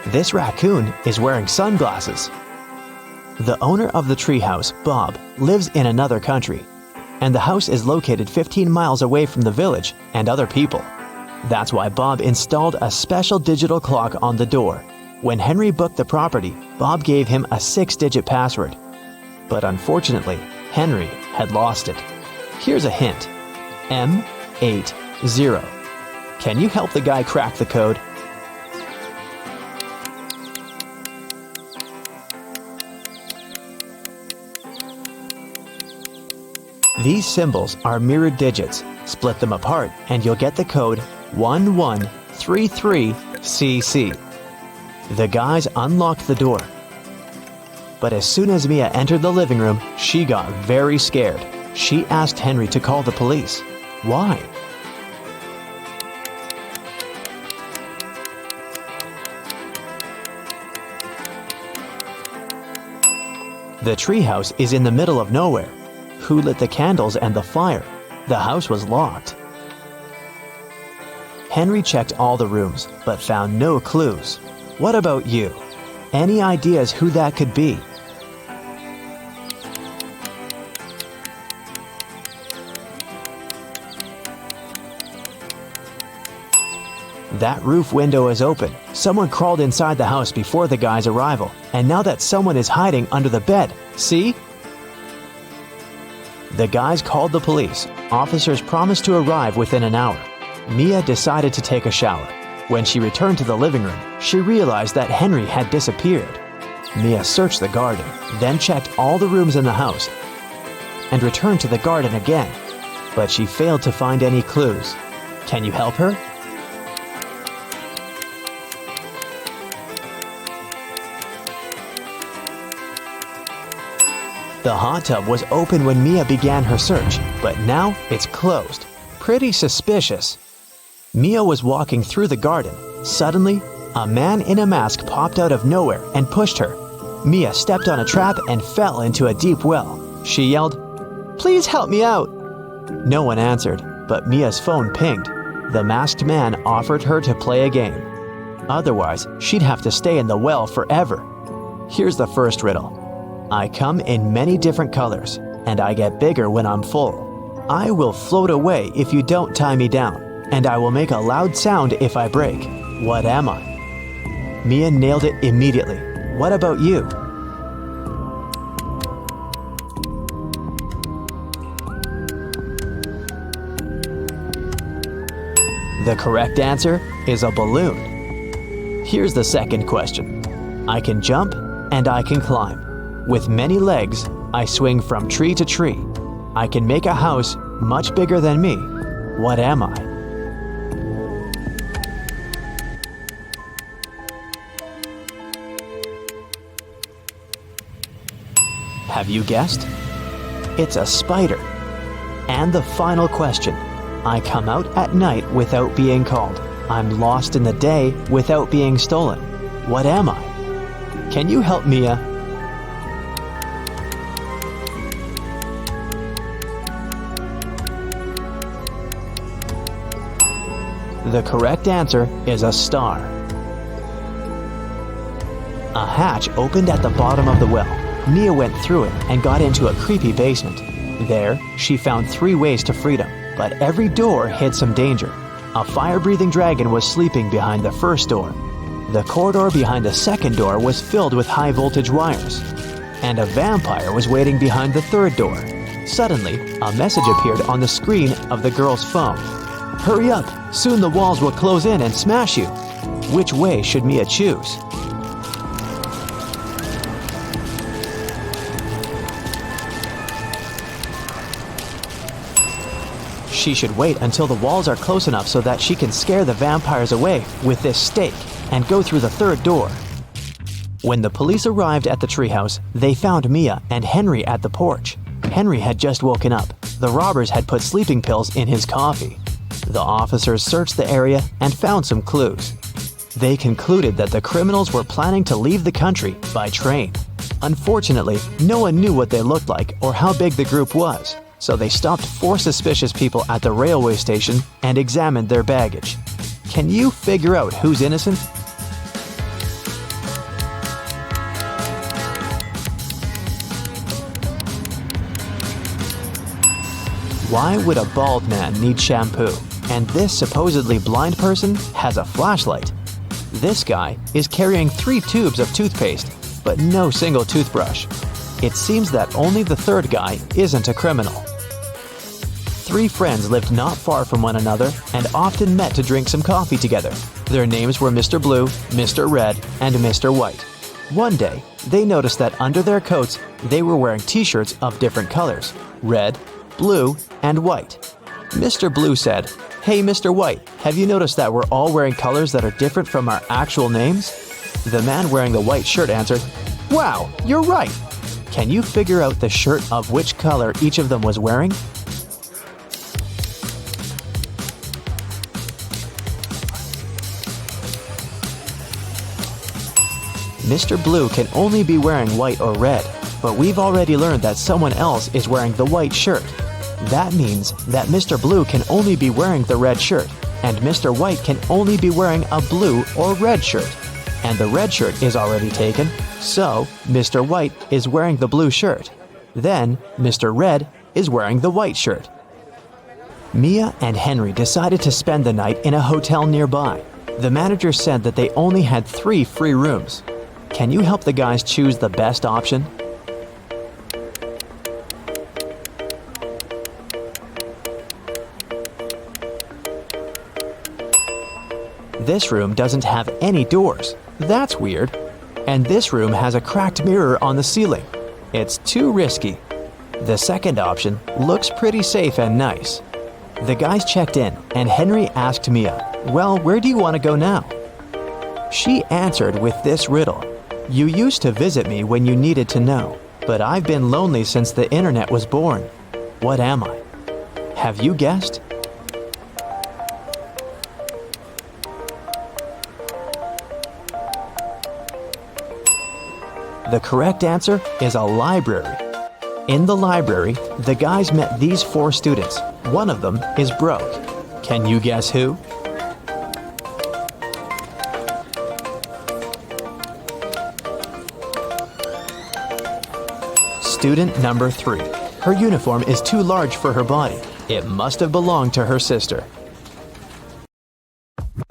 This raccoon is wearing sunglasses. The owner of the treehouse, Bob, lives in another country, and the house is located 15 miles away from the village and other people. That's why Bob installed a special digital clock on the door. When Henry booked the property, Bob gave him a 6-digit password. But unfortunately, Henry had lost it. Here's a hint. M80. Can you help the guy crack the code? These symbols are mirrored digits. Split them apart and you'll get the code 1133CC. The guys unlocked the door. But as soon as Mia entered the living room, she got very scared. She asked Henry to call the police. Why? The treehouse is in the middle of nowhere. Who lit the candles and the fire? The house was locked. Henry checked all the rooms, but found no clues. What about you? Any ideas who that could be? That roof window is open. Someone crawled inside the house before the guy's arrival, and now that someone is hiding under the bed. See? The guys called the police. Officers promised to arrive within an hour. Mia decided to take a shower. When she returned to the living room, she realized that Henry had disappeared. Mia searched the garden, then checked all the rooms in the house, and returned to the garden again. But she failed to find any clues. Can you help her? The hot tub was open when Mia began her search, but now it's closed. Pretty suspicious. Mia was walking through the garden. Suddenly, a man in a mask popped out of nowhere and pushed her. Mia stepped on a trap and fell into a deep well. She yelled, "Please help me out!" No one answered, but Mia's phone pinged. The masked man offered her to play a game. Otherwise, she'd have to stay in the well forever. Here's the first riddle. I come in many different colors, and I get bigger when I'm full. I will float away if you don't tie me down, and I will make a loud sound if I break. What am I? Mia nailed it immediately. What about you? The correct answer is a balloon. Here's the second question. I can jump and I can climb. With many legs, I swing from tree to tree. I can make a house much bigger than me. What am I? Have you guessed? It's a spider. And the final question. I come out at night without being called. I'm lost in the day without being stolen. What am I? Can you help Mia? The correct answer is a star. A hatch opened at the bottom of the well. Mia went through it and got into a creepy basement. There, she found 3 ways to freedom, but every door hid some danger. A fire-breathing dragon was sleeping behind the first door. The corridor behind the second door was filled with high-voltage wires. And a vampire was waiting behind the third door. Suddenly, a message appeared on the screen of the girl's phone. "Hurry up! Soon the walls will close in and smash you." Which way should Mia choose? She should wait until the walls are close enough so that she can scare the vampires away with this stake and go through the third door. When the police arrived at the treehouse, they found Mia and Henry at the porch. Henry had just woken up. The robbers had put sleeping pills in his coffee. The officers searched the area and found some clues. They concluded that the criminals were planning to leave the country by train. Unfortunately, no one knew what they looked like or how big the group was, so they stopped 4 suspicious people at the railway station and examined their baggage. Can you figure out who's innocent? Why would a bald man need shampoo? And this supposedly blind person has a flashlight. This guy is carrying 3 tubes of toothpaste, but no single toothbrush. It seems that only the third guy isn't a criminal. 3 friends lived not far from one another and often met to drink some coffee together. Their names were Mr. Blue, Mr. Red, and Mr. White. One day, they noticed that under their coats, they were wearing t-shirts of different colors: red, blue, and white. Mr. Blue said, "Hey, Mr. White, have you noticed that we're all wearing colors that are different from our actual names?" The man wearing the white shirt answered, "Wow, you're right. Can you figure out the shirt of which color each of them was wearing?" Mr. Blue can only be wearing white or red, but we've already learned that someone else is wearing the white shirt. That means that Mr. Blue can only be wearing the red shirt, and Mr. White can only be wearing a blue or red shirt. And the red shirt is already taken, so Mr. White is wearing the blue shirt. Then Mr. Red is wearing the white shirt. Mia and Henry decided to spend the night in a hotel nearby. The manager said that they only had 3 free rooms. Can you help the guys choose the best option? This room doesn't have any doors. That's weird. And this room has a cracked mirror on the ceiling. It's too risky. The second option looks pretty safe and nice. The guys checked in, and Henry asked Mia, "Well, where do you want to go now?" She answered with this riddle: "You used to visit me when you needed to know, but I've been lonely since the internet was born. What am I?" Have you guessed? The correct answer is a library. In the library, the guys met these 4 students. One of them is broke. Can you guess who? Student number 3. Her uniform is too large for her body. It must have belonged to her sister.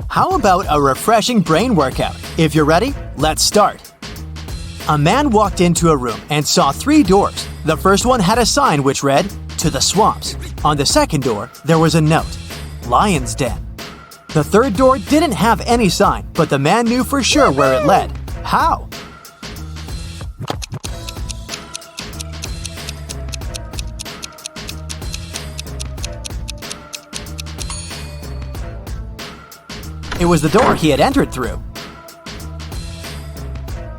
How about a refreshing brain workout? If you're ready, let's start. A man walked into a room and saw 3 doors. The first one had a sign which read, "To the swamps." On the second door, there was a note, "Lion's Den." The third door didn't have any sign, but the man knew for sure where it led. How? It was the door he had entered through.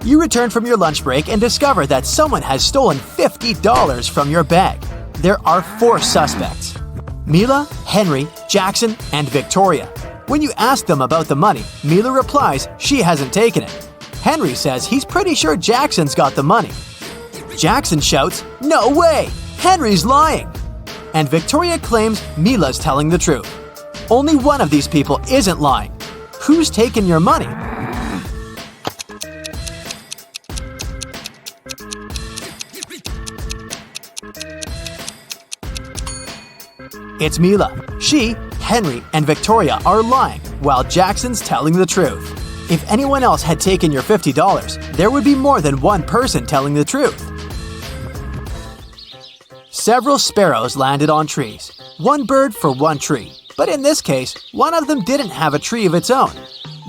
You return from your lunch break and discover that someone has stolen $50 from your bag. There are 4 suspects: Mila, Henry, Jackson, and Victoria. When you ask them about the money, Mila replies she hasn't taken it. Henry says he's pretty sure Jackson's got the money. Jackson shouts, "No way! Henry's lying!" And Victoria claims Mila's telling the truth. Only one of these people isn't lying. Who's taken your money? It's Mila. She, Henry, and Victoria are lying, while Jackson's telling the truth. If anyone else had taken your $50, there would be more than one person telling the truth. Several sparrows landed on trees. One bird for one tree. But in this case, one of them didn't have a tree of its own.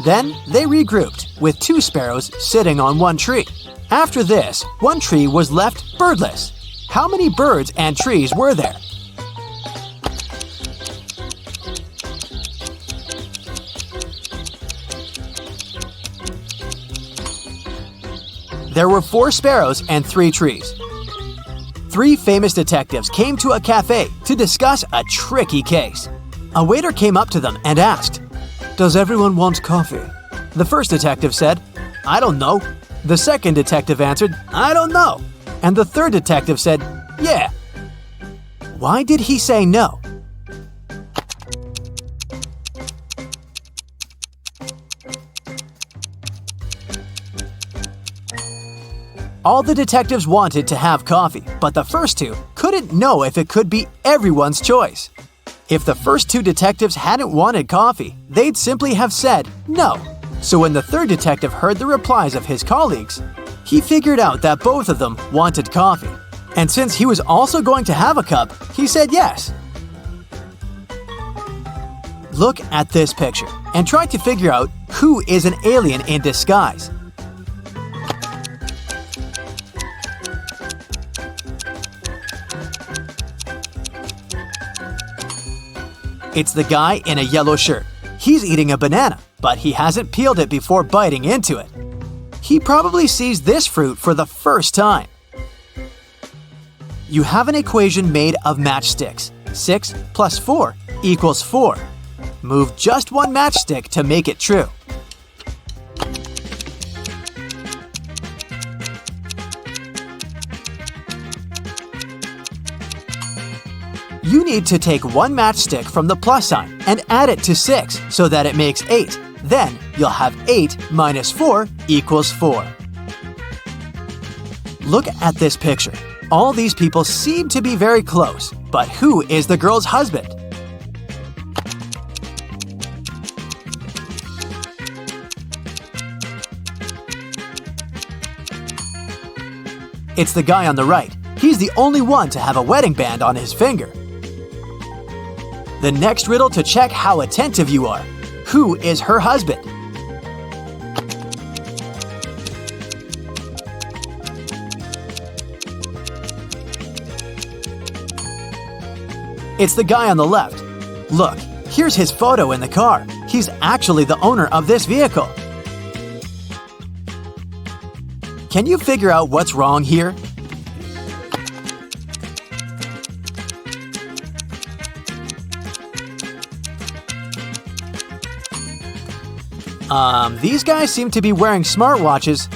Then they regrouped, with 2 sparrows sitting on one tree. After this, one tree was left birdless. How many birds and trees were there? There were 4 sparrows and 3 trees. 3 famous detectives came to a cafe to discuss a tricky case. A waiter came up to them and asked, "Does everyone want coffee?" The first detective said, "I don't know." The second detective answered, "I don't know." And the third detective said, "Yeah." Why did he say no? All the detectives wanted to have coffee, but the first 2 couldn't know if it could be everyone's choice. If the first 2 detectives hadn't wanted coffee, they'd simply have said no. So when the third detective heard the replies of his colleagues, he figured out that both of them wanted coffee. And since he was also going to have a cup, he said yes. Look at this picture and try to figure out who is an alien in disguise. It's the guy in a yellow shirt. He's eating a banana, but he hasn't peeled it before biting into it. He probably sees this fruit for the first time. You have an equation made of matchsticks. 6 plus 4 equals 4. Move just one matchstick to make it true. You need to take one matchstick from the plus sign and add it to 6 so that it makes 8. Then you'll have 8 minus 4 equals 4. Look at this picture. All these people seem to be very close, but who is the girl's husband? It's the guy on the right. He's the only one to have a wedding band on his finger. The next riddle to check how attentive you are. Who is her husband? It's the guy on the left. Look, here's his photo in the car. He's actually the owner of this vehicle. Can you figure out what's wrong here? These guys seem to be wearing smartwatches.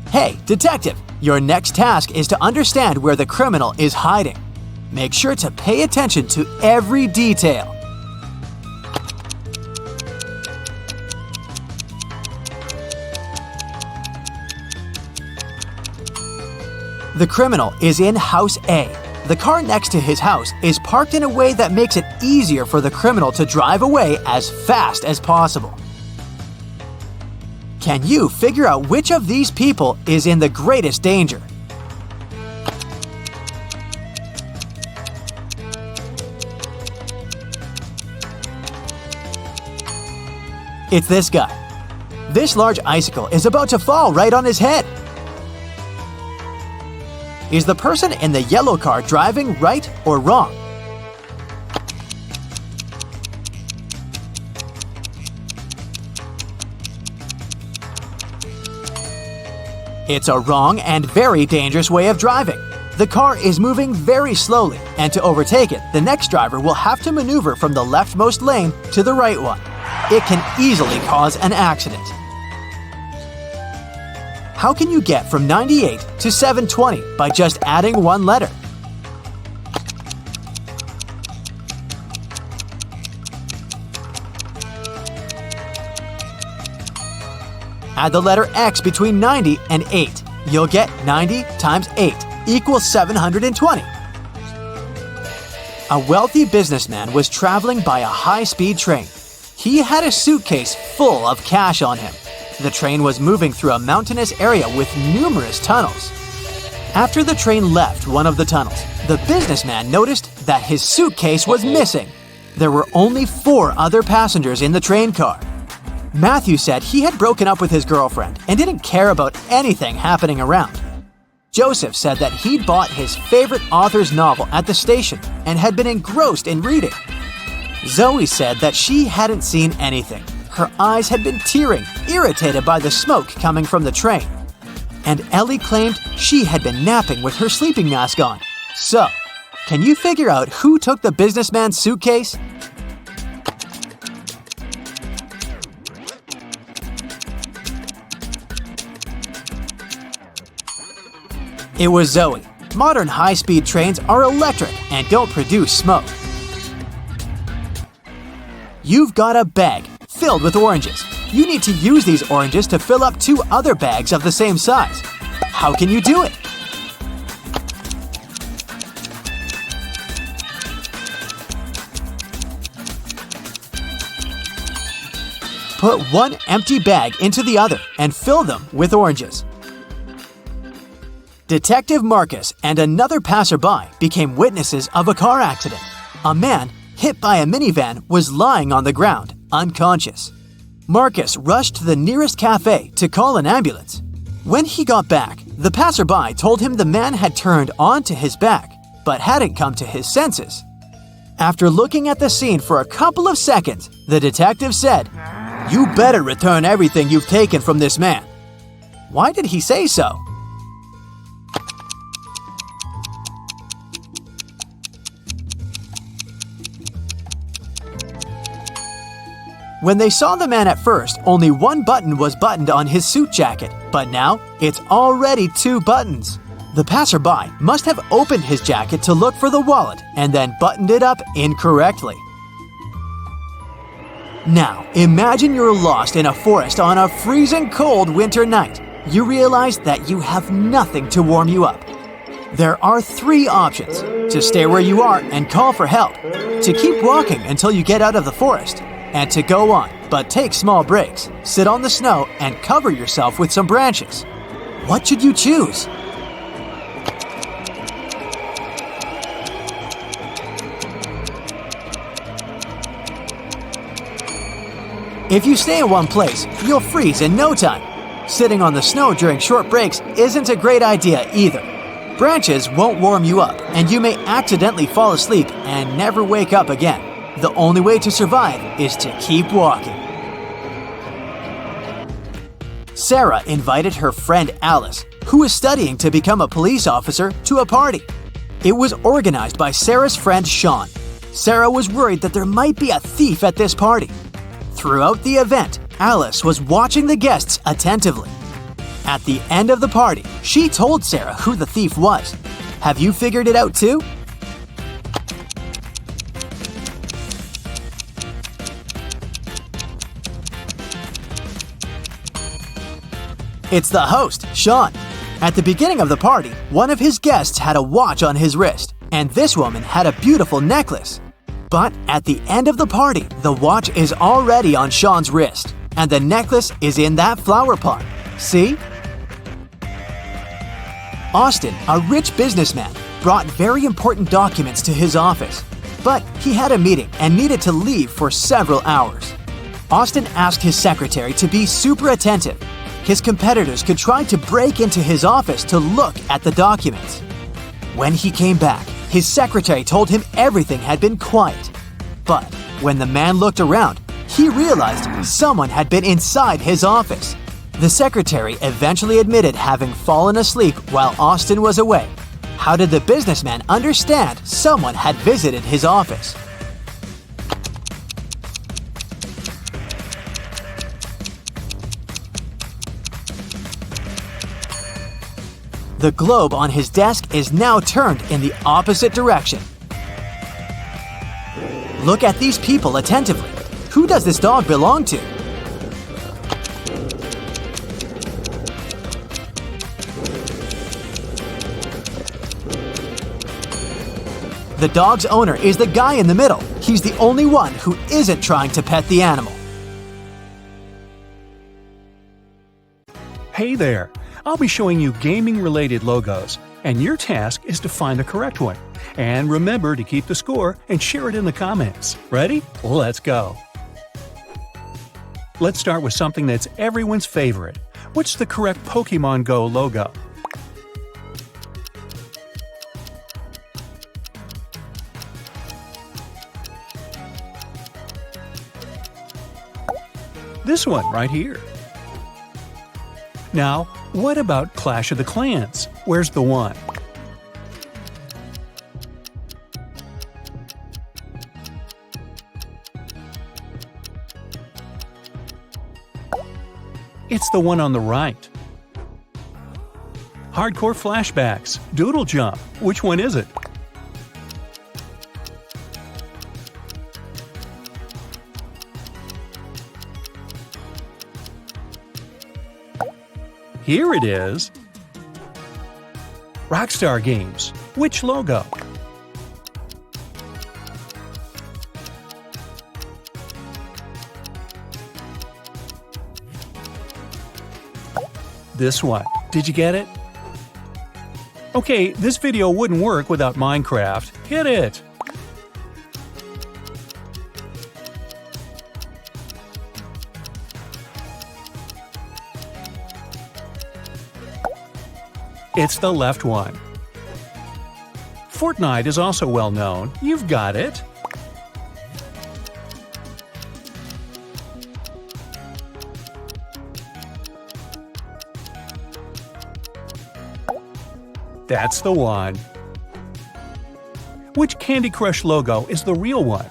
Hey, detective, your next task is to understand where the criminal is hiding. Make sure to pay attention to every detail. The criminal is in House A. The car next to his house is parked in a way that makes it easier for the criminal to drive away as fast as possible. Can you figure out which of these people is in the greatest danger? It's this guy. This large icicle is about to fall right on his head. Is the person in the yellow car driving right or wrong? It's a wrong and very dangerous way of driving. The car is moving very slowly, and to overtake it, the next driver will have to maneuver from the leftmost lane to the right one. It can easily cause an accident. How can you get from 98 to 720 by just adding one letter? Add the letter X between 90 and 8. You'll get 90 times 8 equals 720. A wealthy businessman was traveling by a high-speed train. He had a suitcase full of cash on him. The train was moving through a mountainous area with numerous tunnels. After the train left one of the tunnels, the businessman noticed that his suitcase was missing. There were only 4 other passengers in the train car. Matthew said he had broken up with his girlfriend and didn't care about anything happening around. Joseph said that he'd bought his favorite author's novel at the station and had been engrossed in reading. Zoe said that she hadn't seen anything. Her eyes had been tearing, irritated by the smoke coming from the train. And Ellie claimed she had been napping with her sleeping mask on. So, can you figure out who took the businessman's suitcase? It was Zoe. Modern high-speed trains are electric and don't produce smoke. You've got a bag filled with oranges. You need to use these oranges to fill up 2 other bags of the same size. How can you do it? Put one empty bag into the other and fill them with oranges. Detective Marcus and another passerby became witnesses of a car accident. A man, hit by a minivan, was lying on the ground, unconscious. Marcus rushed to the nearest cafe to call an ambulance. When he got back, the passerby told him the man had turned onto his back, but hadn't come to his senses. After looking at the scene for a couple of seconds, the detective said, "You better return everything you've taken from this man." Why did he say so? When they saw the man at first, only 1 button was buttoned on his suit jacket, but now it's already 2 buttons. The passerby must have opened his jacket to look for the wallet and then buttoned it up incorrectly. Now, imagine you're lost in a forest on a freezing cold winter night. You realize that you have nothing to warm you up. There are 3 options: to stay where you are and call for help, to keep walking until you get out of the forest, and to go on, but take small breaks, sit on the snow, and cover yourself with some branches. What should you choose? If you stay in one place, you'll freeze in no time. Sitting on the snow during short breaks isn't a great idea either. Branches won't warm you up, and you may accidentally fall asleep and never wake up again. The only way to survive is to keep walking. Sarah invited her friend Alice, who was studying to become a police officer, to a party. It was organized by Sarah's friend Sean. Sarah was worried that there might be a thief at this party. Throughout the event, Alice was watching the guests attentively. At the end of the party, she told Sarah who the thief was. Have you figured it out too? It's the host, Sean. At the beginning of the party, one of his guests had a watch on his wrist, and this woman had a beautiful necklace. But at the end of the party, the watch is already on Sean's wrist, and the necklace is in that flower pot. See? Austin, a rich businessman, brought very important documents to his office, but he had a meeting and needed to leave for several hours. Austin asked his secretary to be super attentive. His competitors could try to break into his office to look at the documents. When he came back, his secretary told him everything had been quiet. But when the man looked around, he realized someone had been inside his office. The secretary eventually admitted having fallen asleep while Austin was away. How did the businessman understand someone had visited his office? The globe on his desk is now turned in the opposite direction. Look at these people attentively. Who does this dog belong to? The dog's owner is the guy in the middle. He's the only one who isn't trying to pet the animal. Hey there! I'll be showing you gaming-related logos, and your task is to find the correct one. And remember to keep the score and share it in the comments. Ready? Let's go! Let's start with something that's everyone's favorite. What's the correct Pokemon Go logo? This one right here. Now, what about Clash of the Clans? Where's the one? It's the one on the right. Hardcore Flashbacks, Doodle Jump, which one is it? Here it is. Rockstar Games, which logo? This one. Did you get it? Okay, this video wouldn't work without Minecraft. Hit it! It's the left one. Fortnite is also well known. You've got it. That's the one. Which Candy Crush logo is the real one?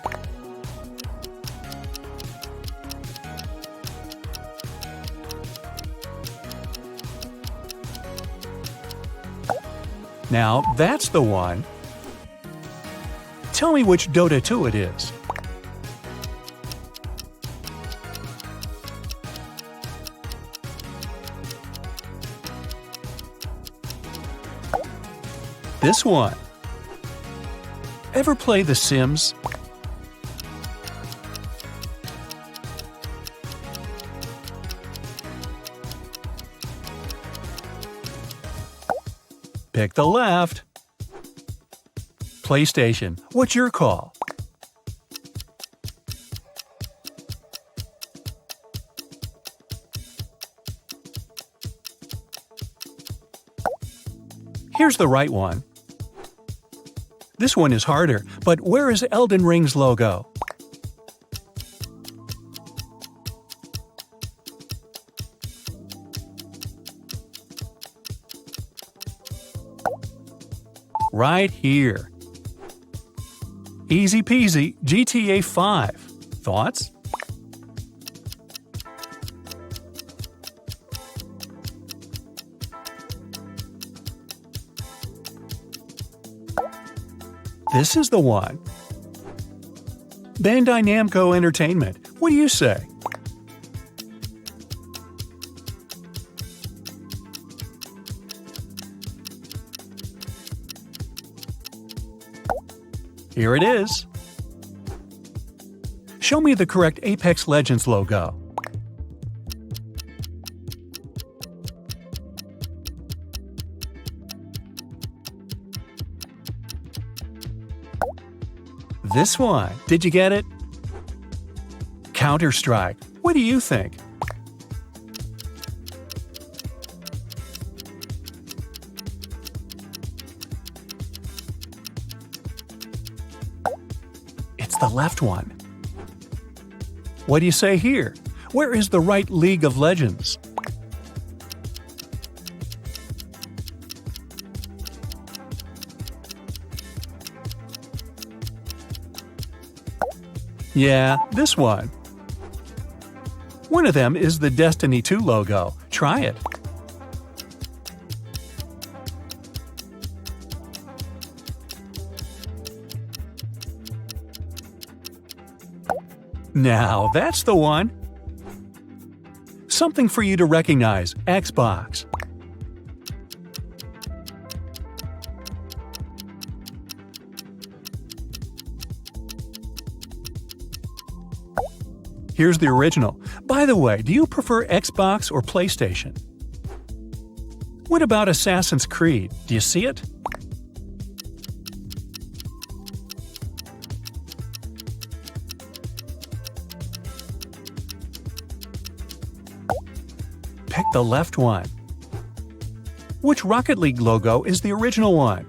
Now, that's the one. Tell me which Dota 2 it is. This one. Ever play The Sims? Pick the left. PlayStation, what's your call? Here's the right one. This one is harder, but where is Elden Ring's logo? Right here. Easy peasy, GTA 5. Thoughts? This is the one. Bandai Namco Entertainment. What do you say? Here it is. Show me the correct Apex Legends logo. This one. Did you get it? Counter-Strike. What do you think? It's the left one. What do you say here? Where is the right League of Legends? Yeah, this one. One of them is the Destiny 2 logo. Try it. Now, that's the one. Something for you to recognize, Xbox. Here's the original. By the way, do you prefer Xbox or PlayStation? What about Assassin's Creed? Do you see it? Pick the left one. Which Rocket League logo is the original one?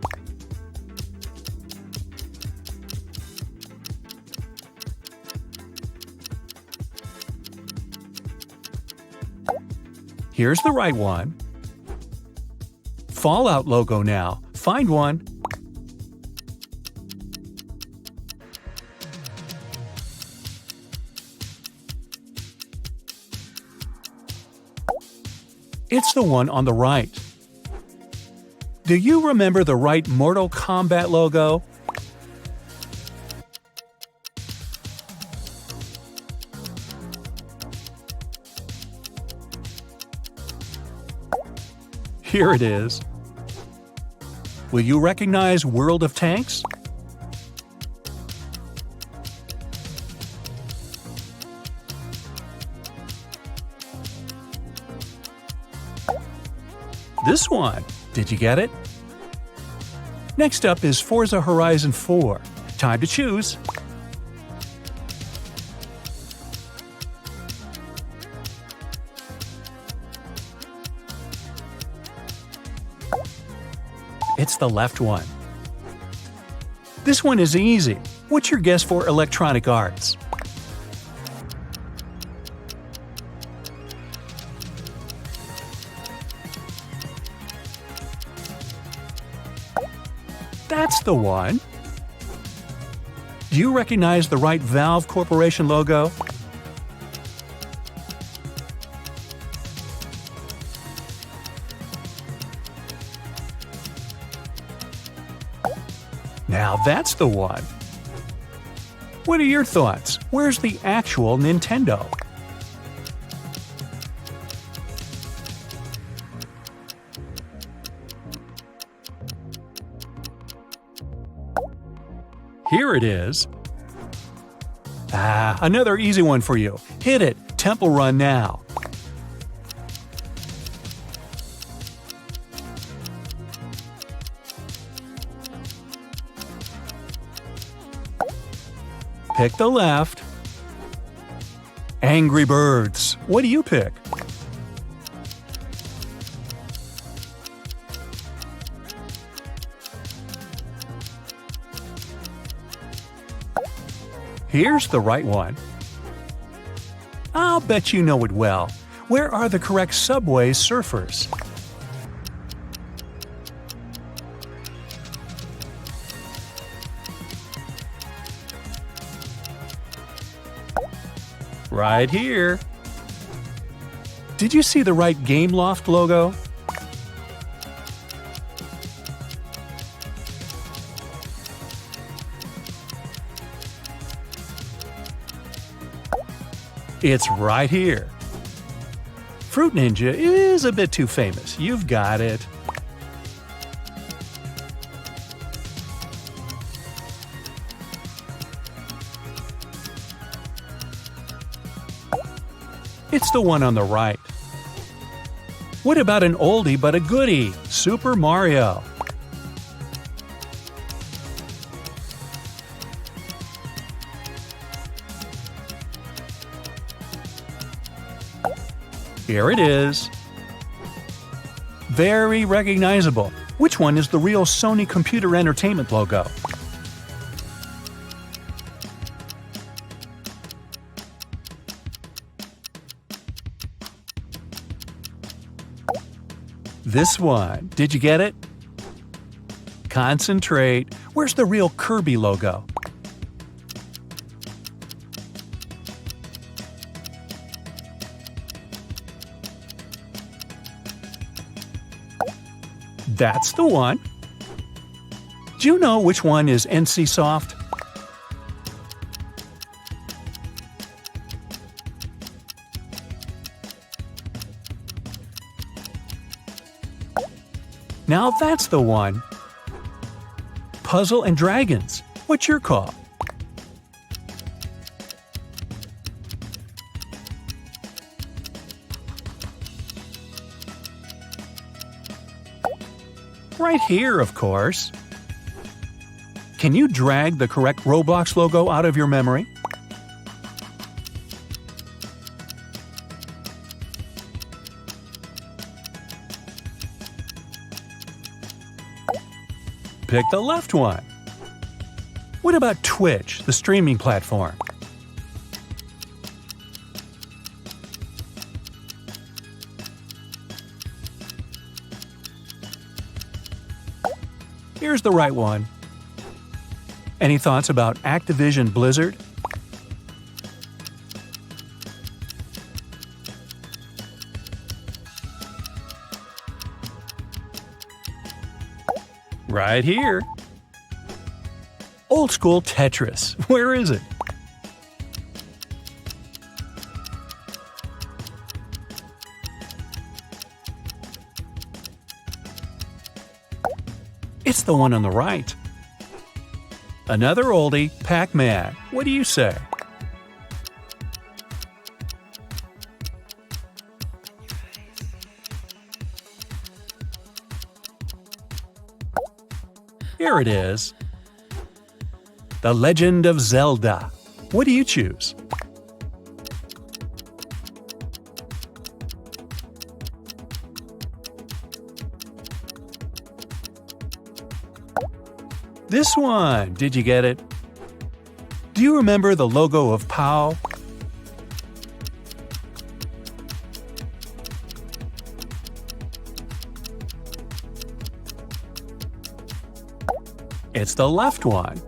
Here's the right one. Fallout logo now. Find one. It's the one on the right. Do you remember the right Mortal Kombat logo? Here it is. Will you recognize World of Tanks? This one. Did you get it? Next up is Forza Horizon 4. Time to choose. It's the left one. This one is easy. What's your guess for Electronic Arts? That's the one. Do you recognize the right Valve Corporation logo? Now that's the one. What are your thoughts? Where's the actual Nintendo? Here it is. Another easy one for you. Hit it. Temple Run now. Pick the left. Angry Birds. What do you pick? Here's the right one. I'll bet you know it well. Where are the correct Subway Surfers? Right here. Did you see the right Gameloft logo? It's right here. Fruit Ninja is a bit too famous. You've got it. It's the one on the right. What about an oldie but a goodie? Super Mario. Here it is. Very recognizable. Which one is the real Sony Computer Entertainment logo? This one. Did you get it? Concentrate. Where's the real Kirby logo? That's the one. Do you know which one is NCSoft? Now that's the one. Puzzle and Dragons. What's your call? Right here, of course. Can you drag the correct Roblox logo out of your memory? Pick the left one. What about Twitch, the streaming platform? Here's the right one. Any thoughts about Activision Blizzard? Right here. Old school Tetris. Where is it? It's the one on the right. Another oldie, Pac-Man. What do you say? Here it is. The Legend of Zelda. What do you choose? This one. Did you get it? Do you remember the logo of POW? It's the left one.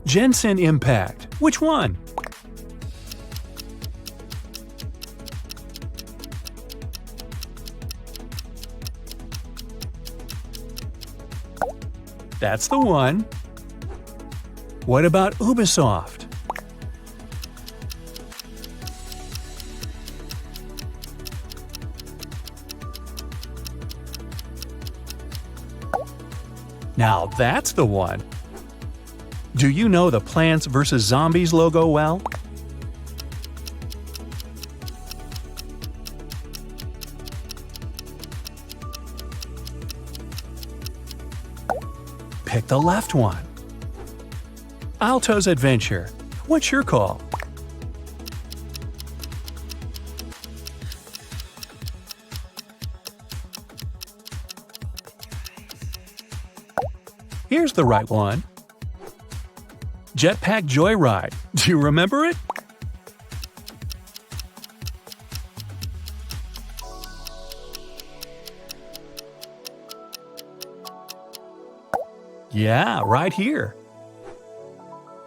Jensen Impact. Which one? That's the one. What about Ubisoft? Now that's the one. Do you know the Plants vs. Zombies logo well? Pick the left one. Alto's Adventure. What's your call? Here's the right one. Jetpack Joyride. Do you remember it? Yeah, right here.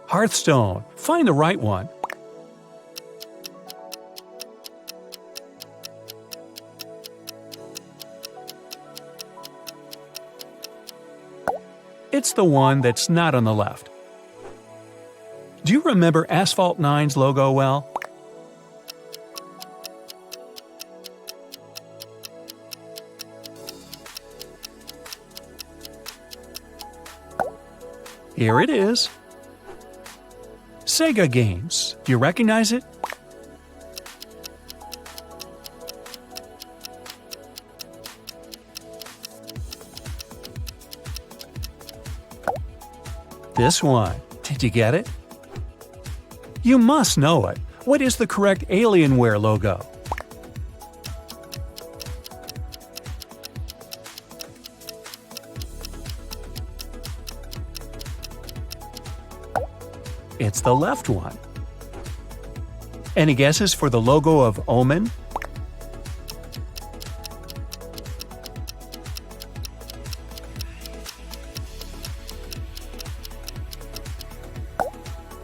Hearthstone. Find the right one. It's the one that's not on the left. Do you remember Asphalt 9's logo well? Here it is. Sega Games. Do you recognize it? This one. Did you get it? You must know it. What is the correct Alienware logo? It's the left one. Any guesses for the logo of Omen?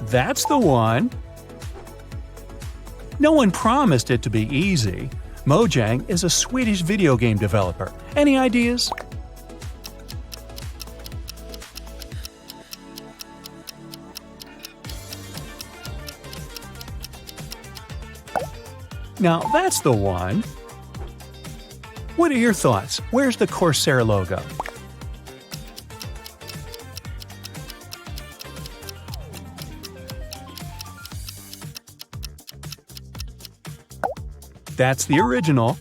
That's the one. No one promised it to be easy. Mojang is a Swedish video game developer. Any ideas? Now that's the one. What are your thoughts? Where's the Corsair logo? That's the original.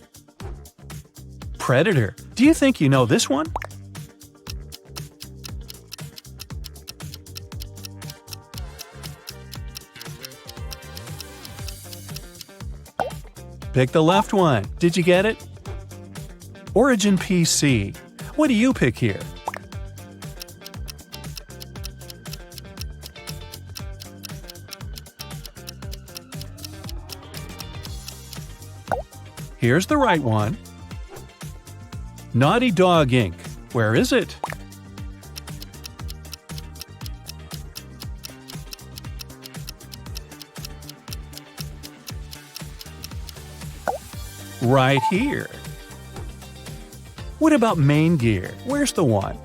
Predator. Do you think you know this one? Pick the left one. Did you get it? Origin PC. What do you pick here? Here's the right one. Naughty Dog Inc. Where is it? Right here. What about Main Gear? Where's the one?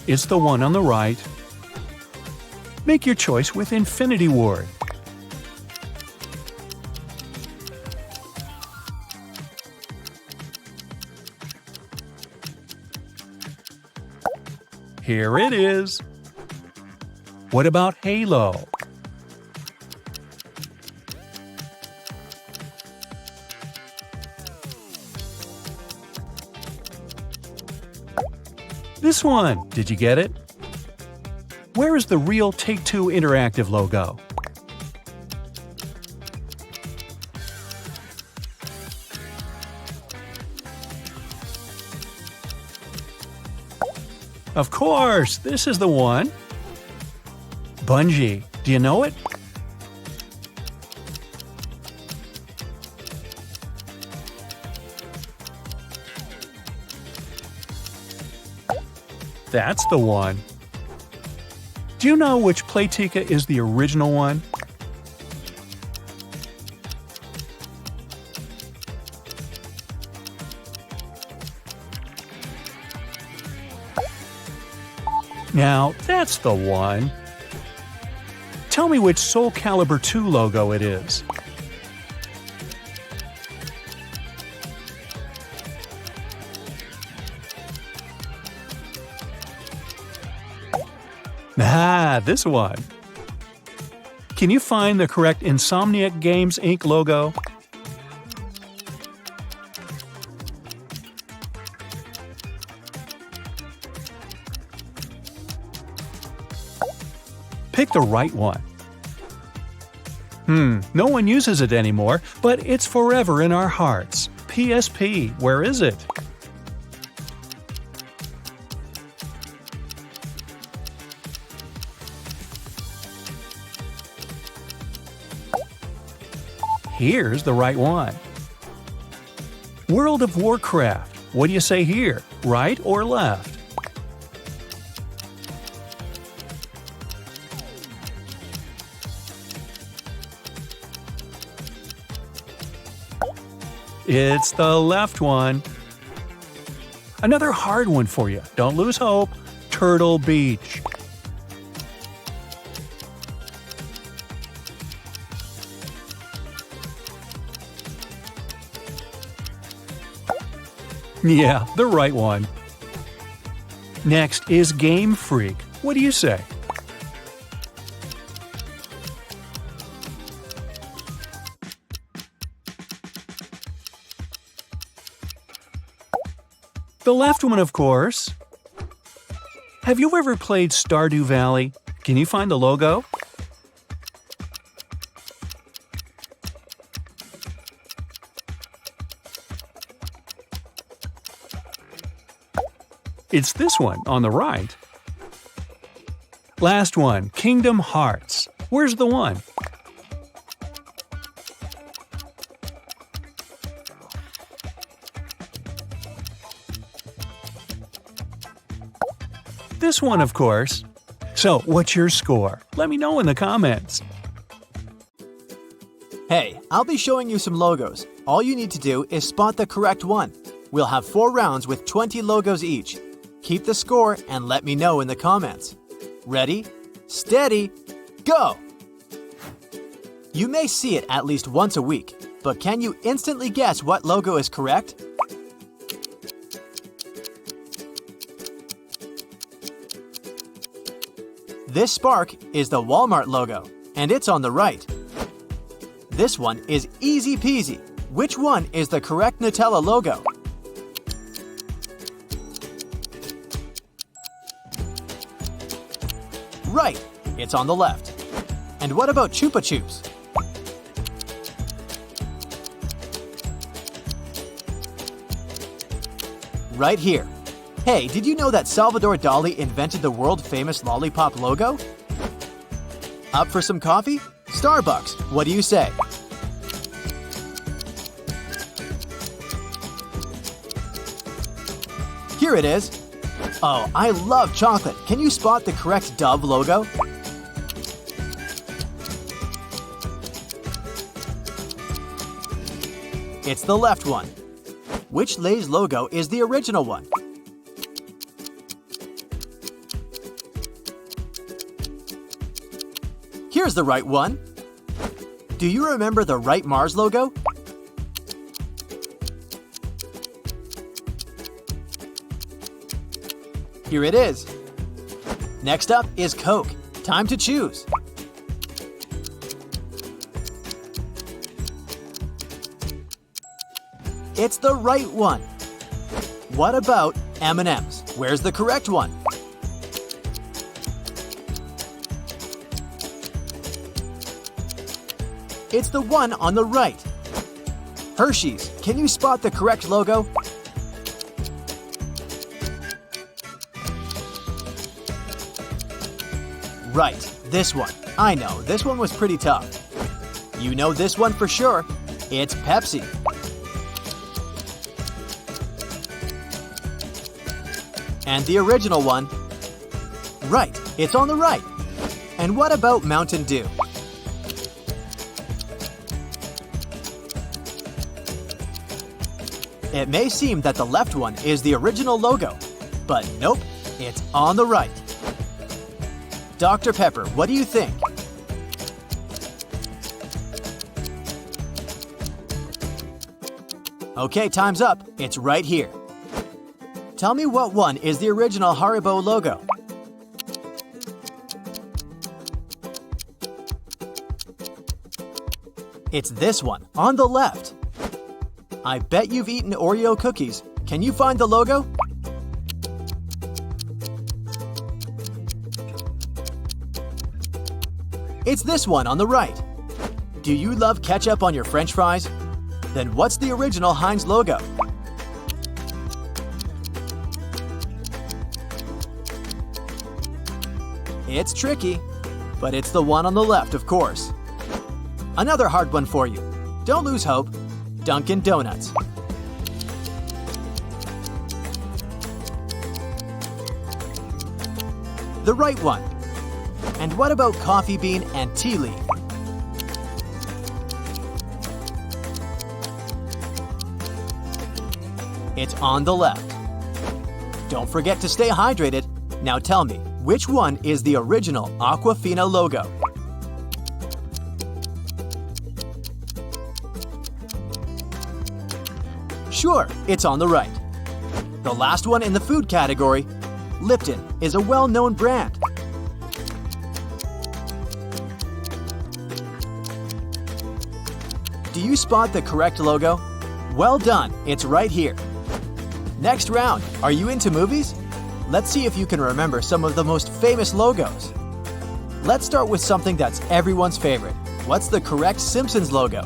It's the one on the right. Make your choice with Infinity Ward. Here it is. What about Halo? This one, did you get it? Where is the real Take-Two Interactive logo? Of course, this is the one. Bungie, do you know it? That's the one. Do you know which Playtika is the original one? Now, that's the one. Tell me which Soul Calibur 2 logo it is. Ah, this one. Can you find the correct Insomniac Games Inc. logo? Pick the right one. No one uses it anymore, but it's forever in our hearts. PSP, where is it? Here's the right one. World of Warcraft. What do you say here? Right or left? It's the left one. Another hard one for you. Don't lose hope. Turtle Beach. Yeah, the right one. Next is Game Freak. What do you say? The left one, of course. Have you ever played Stardew Valley? Can you find the logo? It's this one on the right. Last one, Kingdom Hearts. Where's the one? This one, of course. So, what's your score? Let me know in the comments. Hey, I'll be showing you some logos. All you need to do is spot the correct one. We'll have 4 rounds with 20 logos each. Keep the score and let me know in the comments. Ready, steady, go! You may see it at least once a week, but can you instantly guess what logo is correct? This spark is the Walmart logo, and it's on the right. This one is easy peasy. Which one is the correct Nutella logo? Right, it's on the left. And what about Chupa Chups? Right here. Hey, did you know that Salvador Dali invented the world-famous lollipop logo? Up for some coffee? Starbucks, what do you say? Here it is. Oh, I love chocolate. Can you spot the correct Dove logo? It's the left one. Which Lay's logo is the original one? Here's the right one. Do you remember the right Mars logo? Here it is. Next up is Coke. Time to choose. It's the right one. What about M&M's? Where's the correct one? It's the one on the right. Hershey's, can you spot the correct logo? Right, this one. I know, this one was pretty tough. You know this one for sure. It's Pepsi. And the original one? Right, it's on the right. And what about Mountain Dew? It may seem that the left one is the original logo, but nope, it's on the right. Dr. Pepper, what do you think? Okay, time's up. It's right here. Tell me what one is the original Haribo logo. It's this one, on the left. I bet you've eaten Oreo cookies. Can you find the logo? It's this one on the right. Do you love ketchup on your French fries? Then what's the original Heinz logo? It's tricky, but it's the one on the left, of course. Another hard one for you. Don't lose hope. Dunkin' Donuts. The right one. And what about coffee bean and tea leaf? It's on the left. Don't forget to stay hydrated. Now tell me, which one is the original Aquafina logo? Sure, it's on the right. The last one in the food category, Lipton, is a well-known brand. Do you spot the correct logo? Well done, it's right here. Next round, are you into movies? Let's see if you can remember some of the most famous logos. Let's start with something that's everyone's favorite. What's the correct Simpsons logo?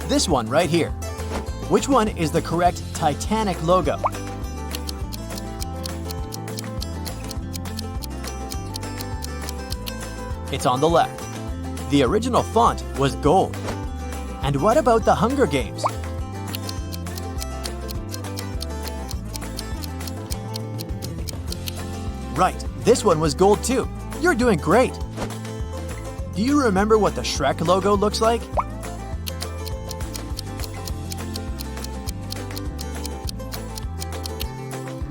This one right here. Which one is the correct Titanic logo? It's on the left. The original font was gold. And what about the Hunger Games? Right, this one was gold too. You're doing great. Do you remember what the Shrek logo looks like?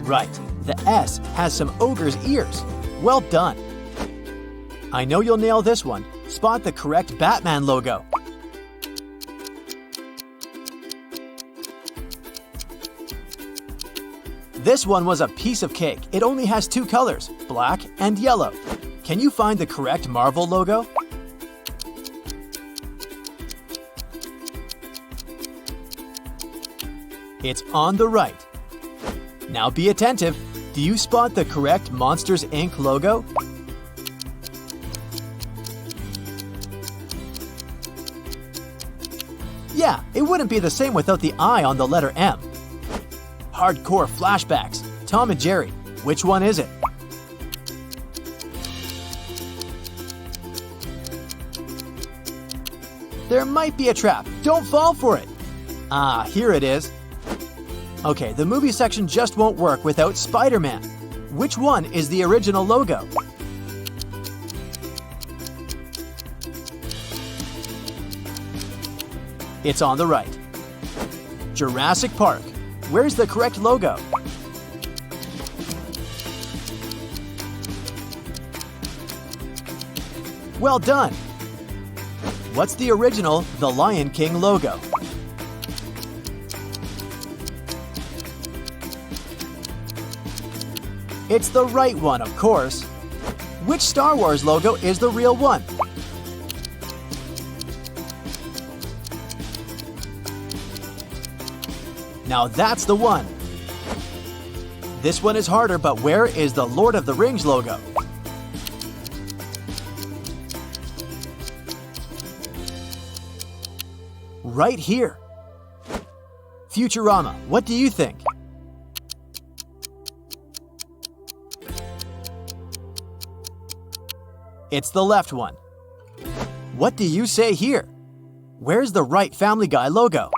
Right, the S has some ogre's ears. Well done. I know you'll nail this one. Spot the correct Batman logo. This one was a piece of cake. It only has two colors, black and yellow. Can you find the correct Marvel logo? It's on the right. Now be attentive. Do you spot the correct Monsters, Inc. logo? Yeah, it wouldn't be the same without the I on the letter M. Hardcore flashbacks. Tom and Jerry. Which one is it? There might be a trap. Don't fall for it. Ah, here it is. Okay, the movie section just won't work without Spider-Man. Which one is the original logo? It's on the right. Jurassic Park. Where's the correct logo? Well done! What's the original The Lion King logo? It's the right one, of course. Which Star Wars logo is the real one? Now that's the one. This one is harder, but where is the Lord of the Rings logo? Right here. Futurama, what do you think? It's the left one. What do you say here? Where's the right Family Guy logo?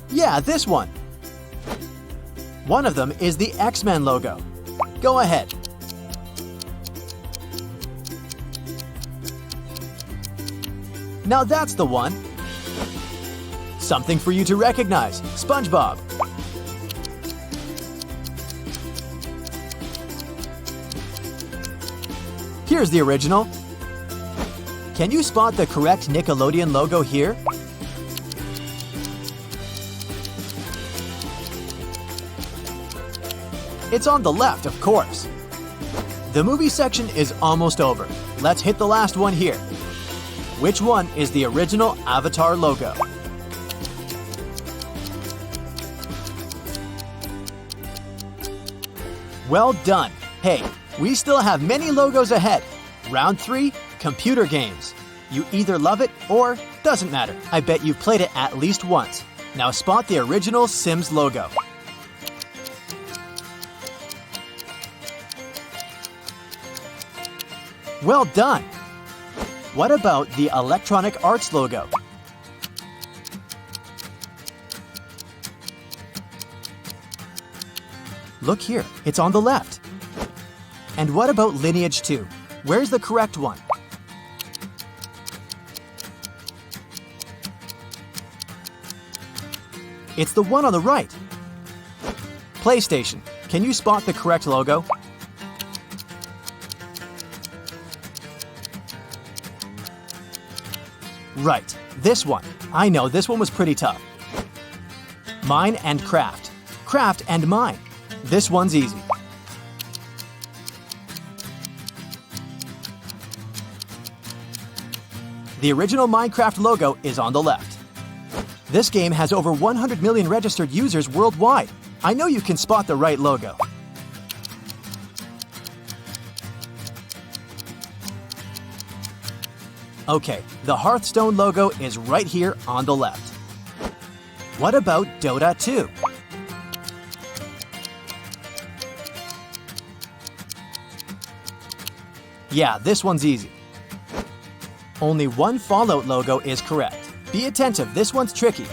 Yeah, this one. One of them is the X-Men logo. Go ahead. Now that's the one. Something for you to recognize. SpongeBob. Here's the original. Can you spot the correct Nickelodeon logo here? It's on the left, of course. The movie section is almost over. Let's hit the last one here. Which one is the original Avatar logo? Well done. Hey, we still have many logos ahead. Round 3, computer games. You either love it or doesn't matter. I bet you've played it at least once. Now spot the original Sims logo. Well done! What about the Electronic Arts logo? Look here, it's on the left. And what about Lineage 2? Where's the correct one? It's the one on the right. PlayStation, can you spot the correct logo? Right, this one. I know, this one was pretty tough. Mine and Craft. Craft and Mine. This one's easy. The original Minecraft logo is on the left. This game has over 100 million registered users worldwide. I know you can spot the right logo. Okay, the Hearthstone logo is right here on the left. What about Dota 2? Yeah, this one's easy. Only one Fallout logo is correct. Be attentive, this one's tricky.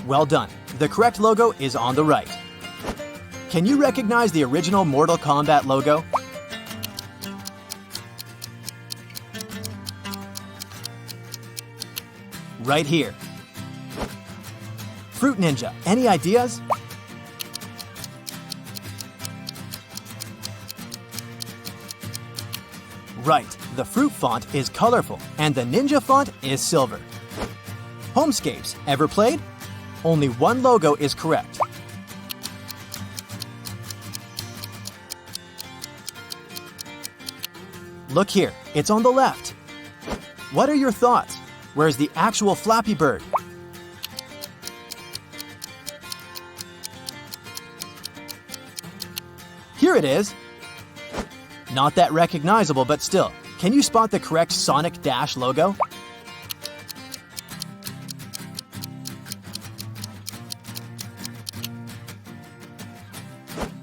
Well done. The correct logo is on the right. Can you recognize the original Mortal Kombat logo? Right here. Fruit Ninja, any ideas? Right, the fruit font is colorful and the ninja font is silver. Homescapes, ever played? Only one logo is correct. Look here, it's on the left. What are your thoughts? Where's the actual Flappy Bird? Here it is. Not that recognizable, but still. Can you spot the correct Sonic Dash logo?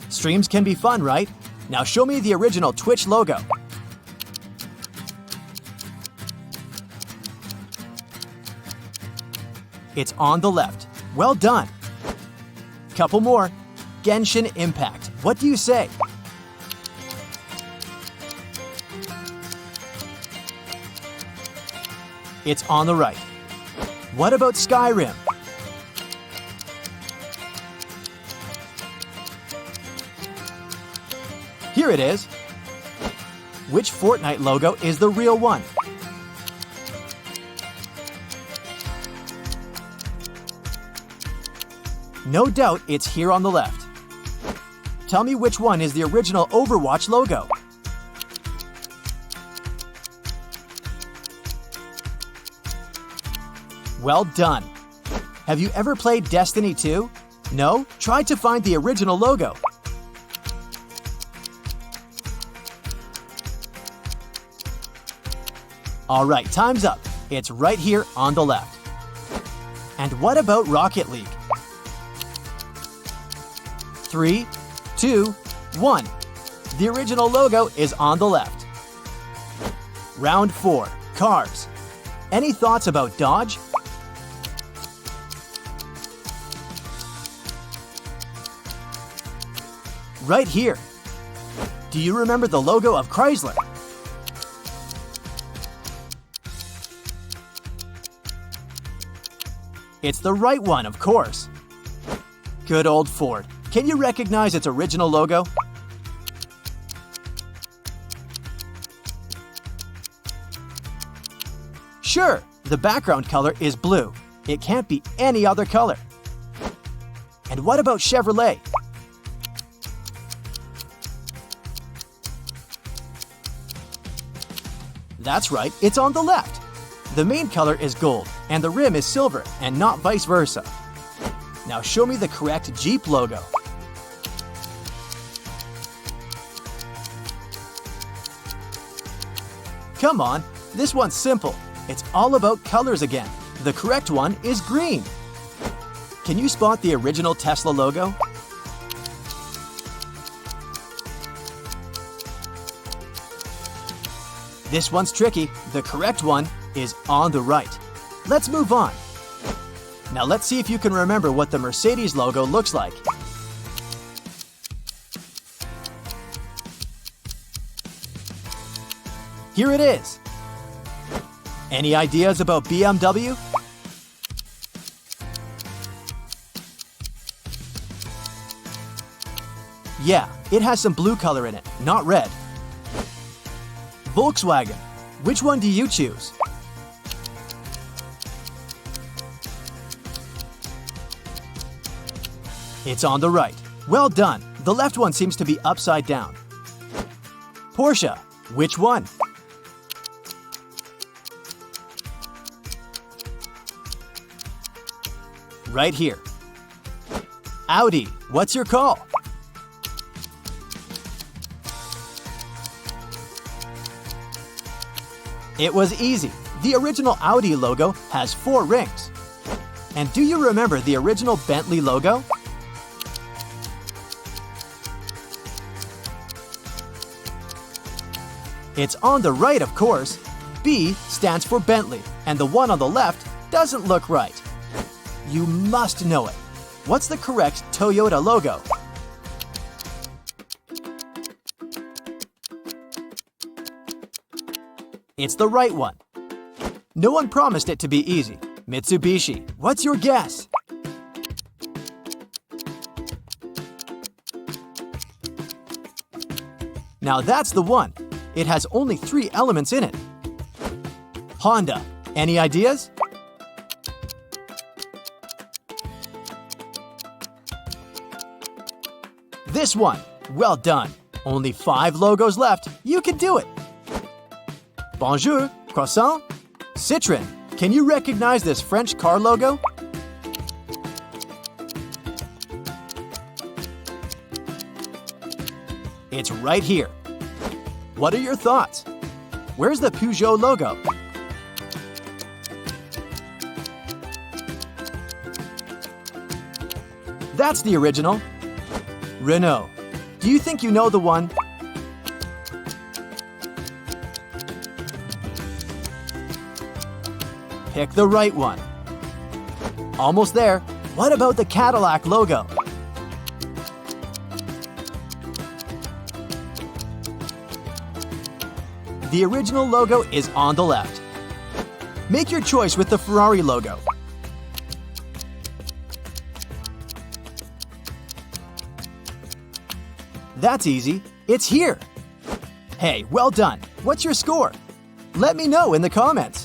Streams can be fun, right? Now show me the original Twitch logo. It's on the left. Well done. Couple more. Genshin Impact. What do you say? It's on the right. What about Skyrim? Here it is. Which Fortnite logo is the real one? No doubt it's here on the left. Tell me which one is the original Overwatch logo. Well done. Have you ever played Destiny 2? No? Try to find the original logo. All right, time's up. It's right here on the left. And what about Rocket League? 3, 2, 1. The original logo is on the left. Round 4, cars. Any thoughts about Dodge? Right here. Do you remember the logo of Chrysler? It's the right one, of course. Good old Ford. Can you recognize its original logo? Sure, the background color is blue. It can't be any other color. And what about Chevrolet? That's right, it's on the left. The main color is gold, and the rim is silver, and not vice versa. Now show me the correct Jeep logo. Come on, this one's simple. It's all about colors again. The correct one is green. Can you spot the original Tesla logo? This one's tricky. The correct one is on the right. Let's move on. Now let's see if you can remember what the Mercedes logo looks like. Here it is. Any ideas about BMW? Yeah, it has some blue color in it, not red. Volkswagen. Which one do you choose? It's on the right. Well done. The left one seems to be upside down. Porsche. Which one? Right here. Audi. What's your call? It was easy. The original Audi logo has 4 rings. And do you remember the original Bentley logo? It's on the right, of course. B stands for Bentley, and the one on the left doesn't look right. You must know it. What's the correct Toyota logo? It's the right one. No one promised it to be easy. Mitsubishi. What's your guess? Now that's the one. It has only 3 elements in it. Honda. Any ideas? This one. Well done. Only 5 logos left. You can do it. Bonjour, croissant, Citroën. Can you recognize this French car logo? It's right here. What are your thoughts? Where's the Peugeot logo? That's the original. Renault. Do you think you know the one? Pick the right one. Almost there. What about the Cadillac logo? The original logo is on the left. Make your choice with the Ferrari logo. That's easy. It's here. Hey, well done. What's your score? Let me know in the comments.